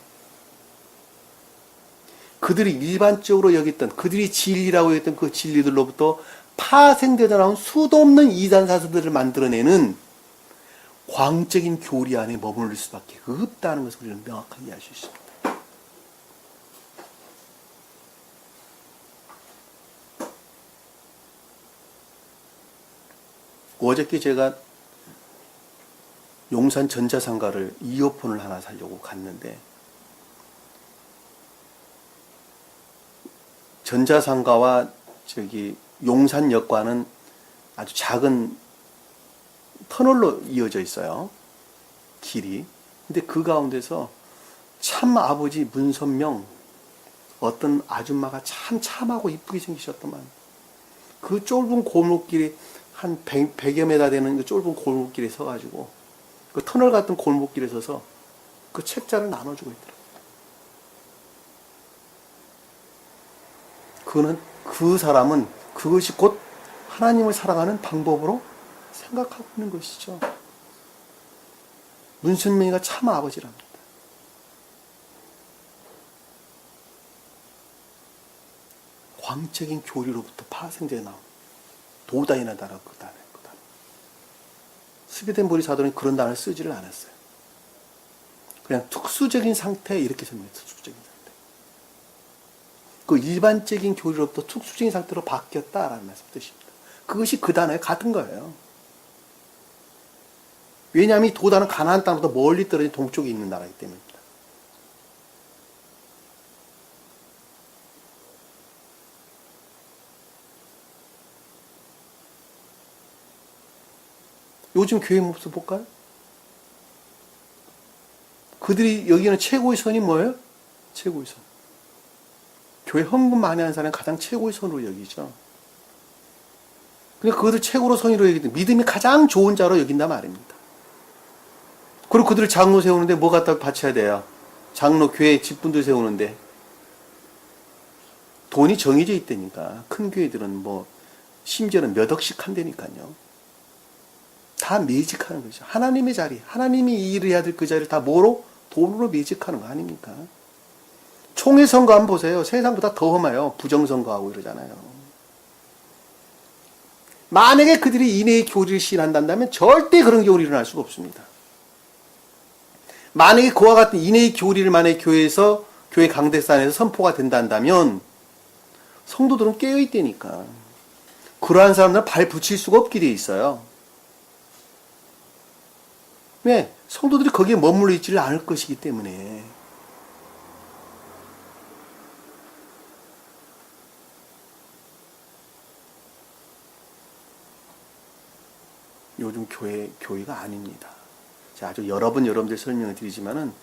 그들이 일반적으로 여겼던, 그들이 진리라고 여겼던 그 진리들로부터 파생되어 나온 수도 없는 이단사설들을 만들어내는 광적인 교리 안에 머무를 수밖에 없다는 것을 우리는 명확하게 이해할 수 있습니다. 어저께 제가 용산 전자상가를 이어폰을 하나 사려고 갔는데, 전자상가와 저기 용산역과는 아주 작은 터널로 이어져 있어요. 길이. 근데 그 가운데서 참 아버지 문선명 어떤 아줌마가 참 참하고 이쁘게 생기셨더만 그 좁은 골목길에 한 100여 메다 되는 그 좁은 골목길에 서가지고 그 터널 같은 골목길에 서서 그 책자를 나눠주고 있더라고요. 그 사람은 그것이 곧 하나님을 사랑하는 방법으로 생각하고 있는 것이죠. 문순명이가 참 아버지랍니다. 광적인 교리로부터 파생되어 나온 도단이나 다라 그 단어. 스베덴 보리사도는 그런 단어를 쓰지를 않았어요. 그냥 특수적인 상태 이렇게 설명해요. 특수적인 상태. 그 일반적인 교리로부터 특수적인 상태로 바뀌었다라는 말씀 뜻입니다. 그것이 그 단어에 같은 거예요. 왜냐하면 이 도단은 가나안 땅보다 멀리 떨어진 동쪽에 있는 나라이기 때문입니다. 요즘 교회 모습 볼까요? 그들이 여기는 최고의 선이 뭐예요? 최고의 선. 교회 헌금 많이 하는 사람이 가장 최고의 선으로 여기죠. 그러니까 그것을 최고로 선으로 여기고 믿음이 가장 좋은 자로 여긴다 말입니다. 그리고 그들을 장로 세우는데 뭐 갖다 바쳐야 돼요? 장로 교회 집분들 세우는데 돈이 정해져 있다니까. 큰 교회들은 뭐 심지어는 몇 억씩 한다니까요. 다 매직하는 거죠. 하나님의 자리, 하나님이 이 일을 해야 될 그 자리를 다 뭐로? 돈으로 매직하는 거 아닙니까? 총회 선거 한번 보세요. 세상보다 더 험해요. 부정선거하고 이러잖아요. 만약에 그들이 인해의 교리를 시인한다면 절대 그런 경우는 일어날 수가 없습니다. 만약에 그와 같은 인해의 교리를 만약에 교회에서, 교회 강대산에서 선포가 된다면 성도들은 깨어있다니까. 그러한 사람들은 발 붙일 수가 없게 돼 있어요. 왜? 성도들이 거기에 머물러 있지를 않을 것이기 때문에. 요즘 교회가 아닙니다. 제가 아주 여러 번 여러분들 설명을 드리지만은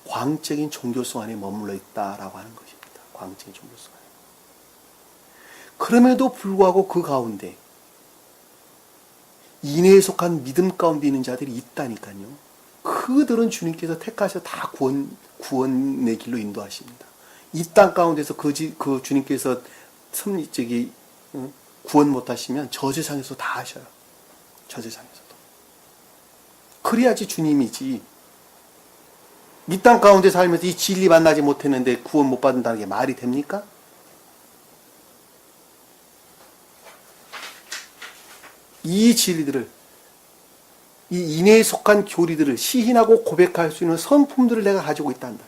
광적인 종교성 안에 머물러 있다라고 하는 것입니다. 광적인 종교성 안에. 그럼에도 불구하고 그 가운데 인해에 속한 믿음 가운데 있는 자들이 있다니까요. 그들은 주님께서 택하셔서 다 구원의 길로 인도하십니다. 이 땅 가운데서 그 주님께서 구원 못하시면 저 세상에서 다 하셔요. 저 세상에서도. 그래야지 주님이지. 이 땅 가운데 살면서 이 진리 만나지 못했는데 구원 못 받는다는 게 말이 됩니까? 이 진리들을, 이 인해에 속한 교리들을 시인하고 고백할 수 있는 성품들을 내가 가지고 있단다.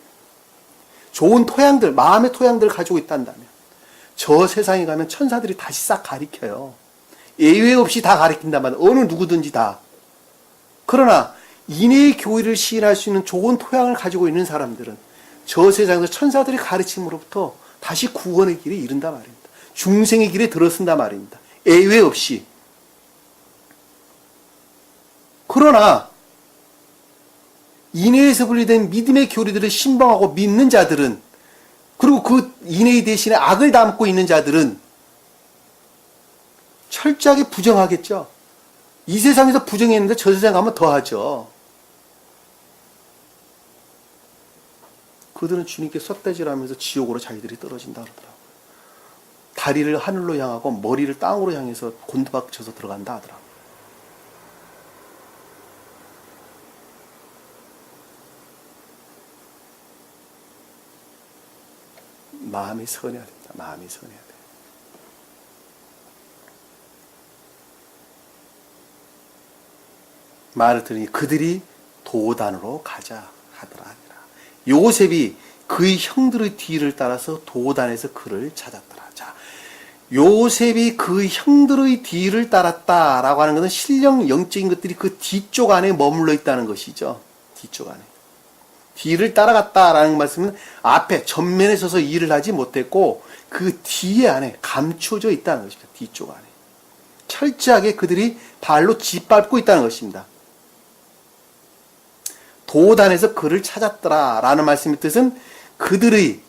좋은 토양들, 마음의 토양들을 가지고 있단다면 저 세상에 가면 천사들이 다시 싹 가리켜요. 예외 없이 다 가리킨다만 어느 누구든지 다. 그러나 인해의 교리를 시인할 수 있는 좋은 토양을 가지고 있는 사람들은 저 세상에서 천사들이 가르침으로부터 다시 구원의 길에 이른다 말입니다. 중생의 길에 들어선다 말입니다. 예외 없이. 그러나 인해에서 분리된 믿음의 교리들을 신봉하고 믿는 자들은, 그리고 그 인해 대신에 악을 담고 있는 자들은 철저하게 부정하겠죠. 이 세상에서 부정했는데 저 세상 가면 더하죠. 그들은 주님께 삿대질하면서 지옥으로 자기들이 떨어진다 그러더라고요. 다리를 하늘로 향하고 머리를 땅으로 향해서 곤두박쳐서 들어간다 하더라고요. 마음이 선해야 됩니다. 마음이 선해야 돼요. 말을 들으니 그들이 도단으로 가자 하더라. 요셉이 그의 형들의 뒤를 따라서 도단에서 그를 찾았더라. 자, 요셉이 그의 형들의 뒤를 따랐다라고 하는 것은 신령 영적인 것들이 그 뒤쪽 안에 머물러 있다는 것이죠. 뒤쪽 안에. 뒤를 따라갔다라는 말씀은 앞에 전면에 서서 일을 하지 못했고 그 뒤에 안에 감춰져 있다는 것입니다. 뒤쪽 안에. 철저하게 그들이 발로 짓밟고 있다는 것입니다. 도단에서 그를 찾았더라 라는 말씀의 뜻은 그들의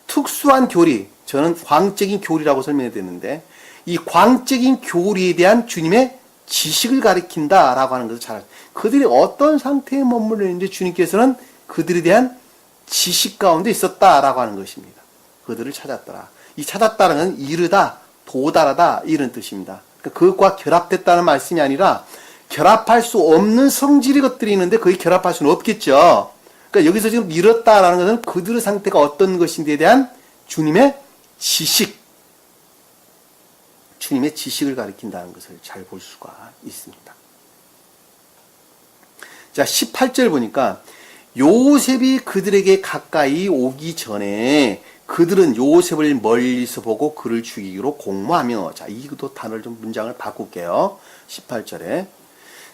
특수한 교리, 저는 광적인 교리라고 설명해 드렸는데 이 광적인 교리에 대한 주님의 지식을 가리킨다라고 하는 것을 잘 그들이 어떤 상태에 머물러 있는지 주님께서는 그들에 대한 지식 가운데 있었다라고 하는 것입니다. 그들을 찾았더라. 이 찾았다는 건 이르다, 도달하다 이런 뜻입니다. 그러니까 그것과 결합됐다는 말씀이 아니라 결합할 수 없는 성질의 것들이 있는데 거기 결합할 수는 없겠죠. 그러니까 여기서 지금 이뤘다라는 것은 그들의 상태가 어떤 것인지에 대한 주님의 지식, 주님의 지식을 가리킨다는 것을 잘 볼 수가 있습니다. 자, 18절 보니까 요셉이 그들에게 가까이 오기 전에 그들은 요셉을 멀리서 보고 그를 죽이기로 공모하며, 자, 이것도 단어를 좀 문장을 바꿀게요. 18절에.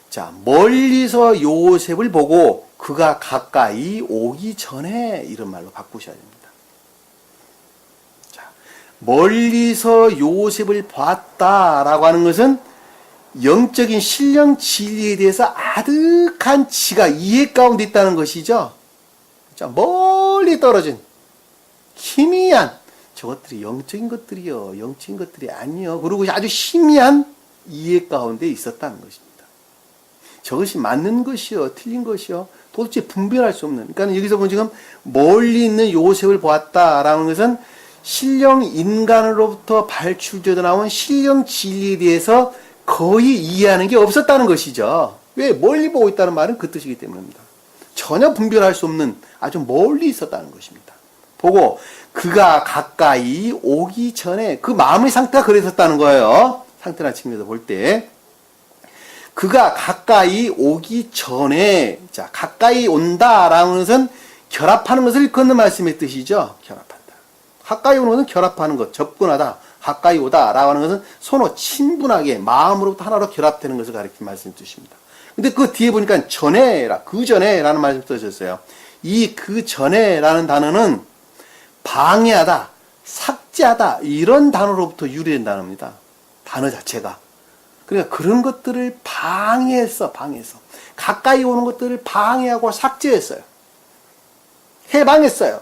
자, 멀리서 요셉을 보고 그가 가까이 오기 전에 이런 말로 바꾸셔야 됩니다. 자, 멀리서 요셉을 봤다라고 하는 것은 영적인 신령 진리에 대해서 아득한 지각, 이해 가운데 있다는 것이죠. 자, 멀리 떨어진 희미한 저것들이 영적인 것들이요, 영적인 것들이 아니요. 그리고 아주 희미한 이해 가운데 있었다는 것입니다. 저것이 맞는 것이요, 틀린 것이요, 도대체 분별할 수 없는. 그러니까 여기서 보면 지금 멀리 있는 요셉을 보았다라는 것은 신령 인간으로부터 발출되어 나온 신령 진리에 대해서 거의 이해하는 게 없었다는 것이죠. 왜? 멀리 보고 있다는 말은 그 뜻이기 때문입니다. 전혀 분별할 수 없는 아주 멀리 있었다는 것입니다. 보고 그가 가까이 오기 전에 그 마음의 상태가 그랬었다는 거예요. 상태나 측면에서 볼 때. 그가 가까이 오기 전에, 자, 가까이 온다라는 것은 결합하는 것을 일컫는 말씀의 뜻이죠. 결합한다. 가까이 오는 것은 결합하는 것, 접근하다, 가까이 오다라고 하는 것은 서로 친분하게 마음으로부터 하나로 결합되는 것을 가리키는 말씀의 뜻입니다. 근데 그 뒤에 보니까 전에라, 그 전에라는 말씀이 써졌어요. 이 그 전에라는 단어는 방해하다, 삭제하다 이런 단어로부터 유래된 단어입니다. 단어 자체가. 그러니까 그런 것들을 방해해서 가까이 오는 것들을 방해하고 삭제했어요. 해방했어요.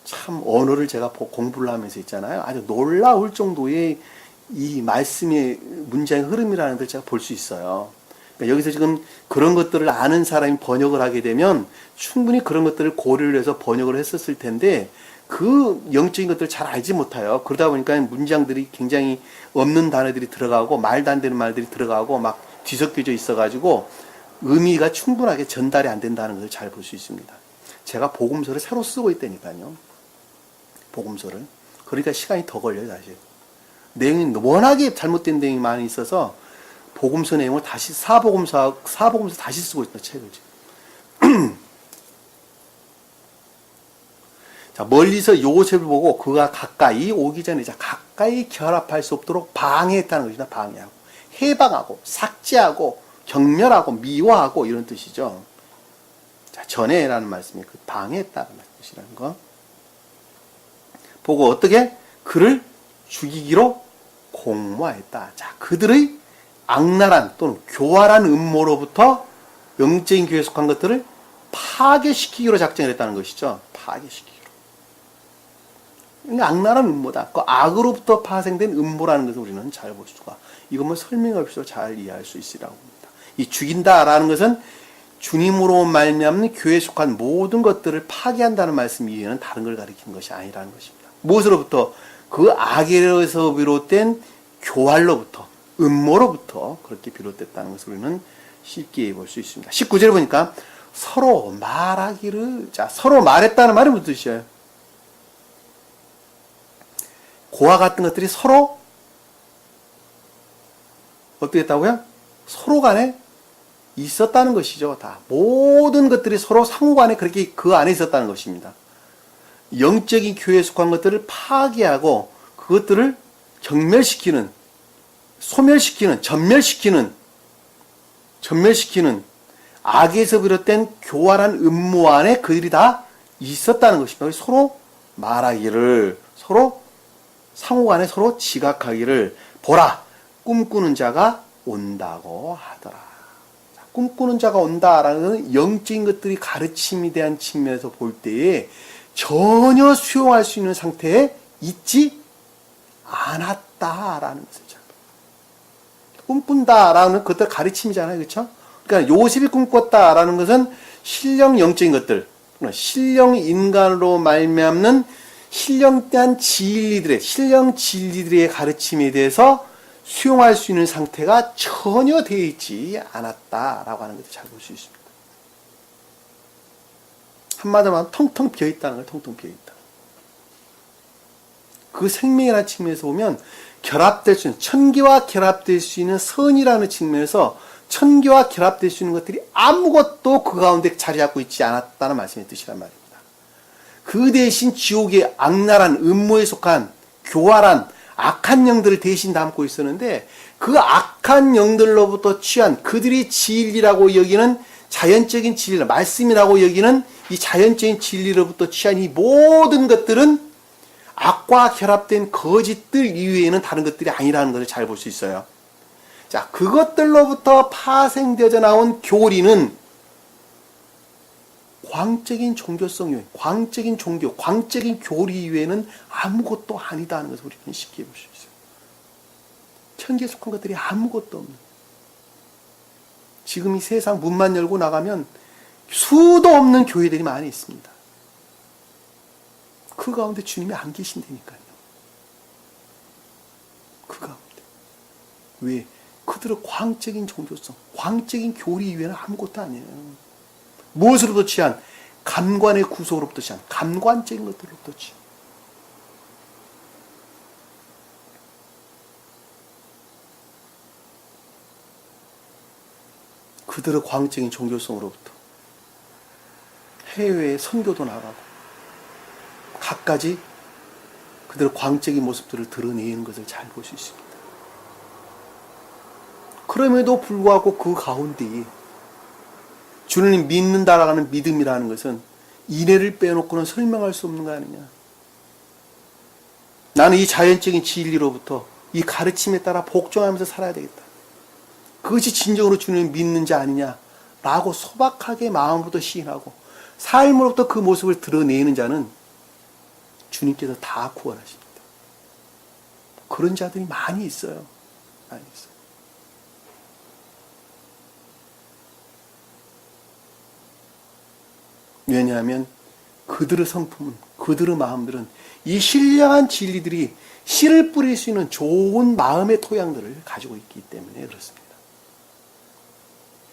참 언어를 제가 공부를 하면서 있잖아요. 아주 놀라울 정도의 이 말씀의 문장의 흐름이라는 걸 제가 볼 수 있어요. 그러니까 여기서 지금 그런 것들을 아는 사람이 번역을 하게 되면 충분히 그런 것들을 고려를 해서 번역을 했었을 텐데 그 영적인 것들을 잘 알지 못해요. 그러다 보니까 문장들이 굉장히 없는 단어들이 들어가고 말도 안 되는 말들이 들어가고 막 뒤섞여져 있어가지고 의미가 충분하게 전달이 안 된다는 것을 잘 볼 수 있습니다. 제가 복음서를 새로 쓰고 있다니까요. 복음서를. 그러니까 시간이 더 걸려요, 사실. 내용이 워낙에 잘못된 내용이 많이 있어서 복음서 내용을 다시 사복음서 다시 쓰고 있다, 책을 지금. 자, 멀리서 요셉을 보고 그가 가까이 오기 전에, 자, 가까이 결합할 수 없도록 방해했다는 것이다. 방해하고, 해방하고, 삭제하고, 경멸하고, 미워하고 이런 뜻이죠. 자, 전에라는 말씀이 그 방해했다는 뜻이라는 거. 보고 어떻게 그를 죽이기로 공모하였다. 자, 그들의 악랄한 또는 교활한 음모로부터 영적인 교회에 속한 것들을 파괴시키기로 작정을 했다는 것이죠. 파괴시키기로. 그러니까 악랄한 음모다. 그 악으로부터 파생된 음모라는 것을 우리는 잘 볼 수가, 이것만 설명 없이도 잘 이해할 수 있으라고 합니다. 이 죽인다라는 것은 주님으로 말미암는 교회에 속한 모든 것들을 파괴한다는 말씀 이외에는 다른 걸 가리키는 것이 아니라는 것입니다. 무엇으로부터? 그 악에서 비롯된 교활로부터, 음모로부터 그렇게 비롯됐다는 것을 우리는 쉽게 볼 수 있습니다. 19절에 보니까 서로 말하기를, 자, 서로 말했다는 말이 무슨 뜻이에요? 고와 같은 것들이 서로 어떻게 했다고요? 서로 간에 있었다는 것이죠. 다 모든 것들이 서로 상호 간에 그렇게 그 안에 있었다는 것입니다. 영적인 교회에 속한 것들을 파괴하고 그것들을 경멸시키는, 소멸시키는, 전멸시키는 악에서 비롯된 교활한 음모 안에 그들이 다 있었다는 것입니다. 서로 말하기를, 서로 상호 간에 서로 지각하기를, 보라, 꿈꾸는 자가 온다고 하더라. 꿈꾸는 자가 온다라는 영적인 것들이 가르침에 대한 측면에서 볼 때에 전혀 수용할 수 있는 상태에 있지 않았다라는 것을 꿈꾼다라는 것들 가르침이잖아요. 그렇죠? 그러니까 요셉이 꿈꿨다라는 것은 신령 영적인 것들, 신령 인간으로 말미암는 신령한 신령 진리들의 가르침에 대해서 수용할 수 있는 상태가 전혀 되어 있지 않았다라고 하는 것을 잘 볼 수 있습니다. 한마디로 하면 텅텅 비어있다는 거예요. 텅텅 비어있다. 그 생명이라는 측면에서 보면 결합될 수 있는, 천기와 결합될 수 있는 선이라는 측면에서 천기와 결합될 수 있는 것들이 아무것도 그 가운데 자리 잡고 있지 않았다는 말씀의 뜻이란 말입니다. 그 대신 지옥의 악랄한 음모에 속한 교활한 악한 영들을 대신 담고 있었는데 그 악한 영들로부터 취한 그들이 진리라고 여기는 자연적인 진리, 말씀이라고 여기는 이 자연적인 진리로부터 취한 이 모든 것들은 악과 결합된 거짓들 이외에는 다른 것들이 아니라는 것을 잘 볼 수 있어요. 자, 그것들로부터 파생되어져 나온 교리는 광적인 종교성 이외, 광적인 종교, 광적인 교리 이외에는 아무것도 아니다는 것을 우리는 쉽게 볼 수 있어요. 천지에 속한 것들이 아무것도 없는. 지금 이 세상 문만 열고 나가면 수도 없는 교회들이 많이 있습니다. 그 가운데 주님이 안 계신다니까요. 그 가운데. 왜? 그들의 광적인 종교성, 광적인 교리 이외에는 아무것도 아니에요. 무엇으로부터 취한? 감관의 구속으로부터 취한, 감관적인 것들로부터 취한. 그들의 광적인 종교성으로부터 해외에 선교도 나가고 갖가지 그들의 광적인 모습들을 드러내는 것을 잘 볼 수 있습니다. 그럼에도 불구하고 그 가운데에 주님 믿는다라고 하는 믿음이라는 것은 인애를 빼놓고는 설명할 수 없는 거 아니냐. 나는 이 자연적인 진리로부터 이 가르침에 따라 복종하면서 살아야 되겠다. 그것이 진정으로 주님을 믿는 자 아니냐라고 소박하게 마음으로부터 시인하고 삶으로부터 그 모습을 드러내는 자는 주님께서 다 구원하십니다. 그런 자들이 많이 있어요. 많이 있어요. 왜냐하면 그들의 성품은, 그들의 마음들은 이 신령한 진리들이 씨를 뿌릴 수 있는 좋은 마음의 토양들을 가지고 있기 때문에 그렇습니다.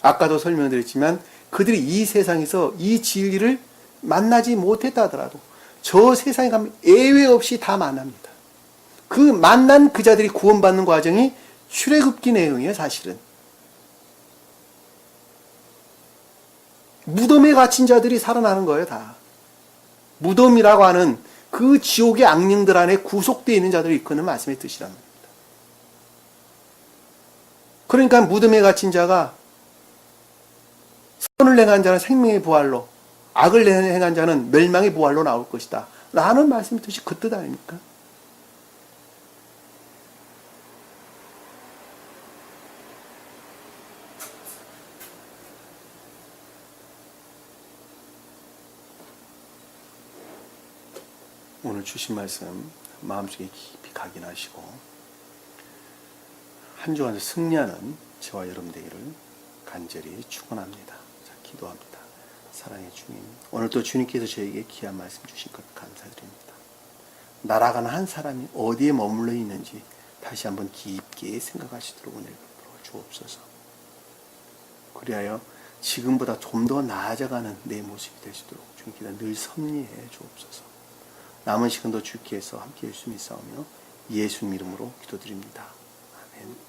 아까도 설명드렸지만 그들이 이 세상에서 이 진리를 만나지 못했다 하더라도 저 세상에 가면 예외 없이 다 만납니다. 그 만난 그 자들이 구원받는 과정이 출애굽기 내용이에요. 사실은. 무덤에 갇힌 자들이 살아나는 거예요. 다. 무덤이라고 하는 그 지옥의 악령들 안에 구속되어 있는 자들을 이끄는 말씀의 뜻이란 말입니다. 그러니까 무덤에 갇힌 자가 선을 행한 자는 생명의 부활로, 악을 행한 자는 멸망의 부활로 나올 것이다 라는 말씀의 뜻이 그 뜻 아닙니까? 오늘 주신 말씀 마음속에 깊이 각인하시고 한 주간 승리하는 저와 여러분 되기를 간절히 축원합니다. 자, 기도합니다. 사랑의 주님, 오늘 또 주님께서 저에게 귀한 말씀 주신 것 감사드립니다. 날아가는 한 사람이 어디에 머물러 있는지 다시 한번 깊게 생각하시도록 은혜를 베풀어 주옵소서. 그리하여 지금보다 좀 더 나아져가는 내 모습이 될 수 있도록 주님께서 늘 섭리해 주옵소서. 남은 시간도 주께서 함께 해 주심이 있사오며 예수님 이름으로 기도드립니다. 아멘.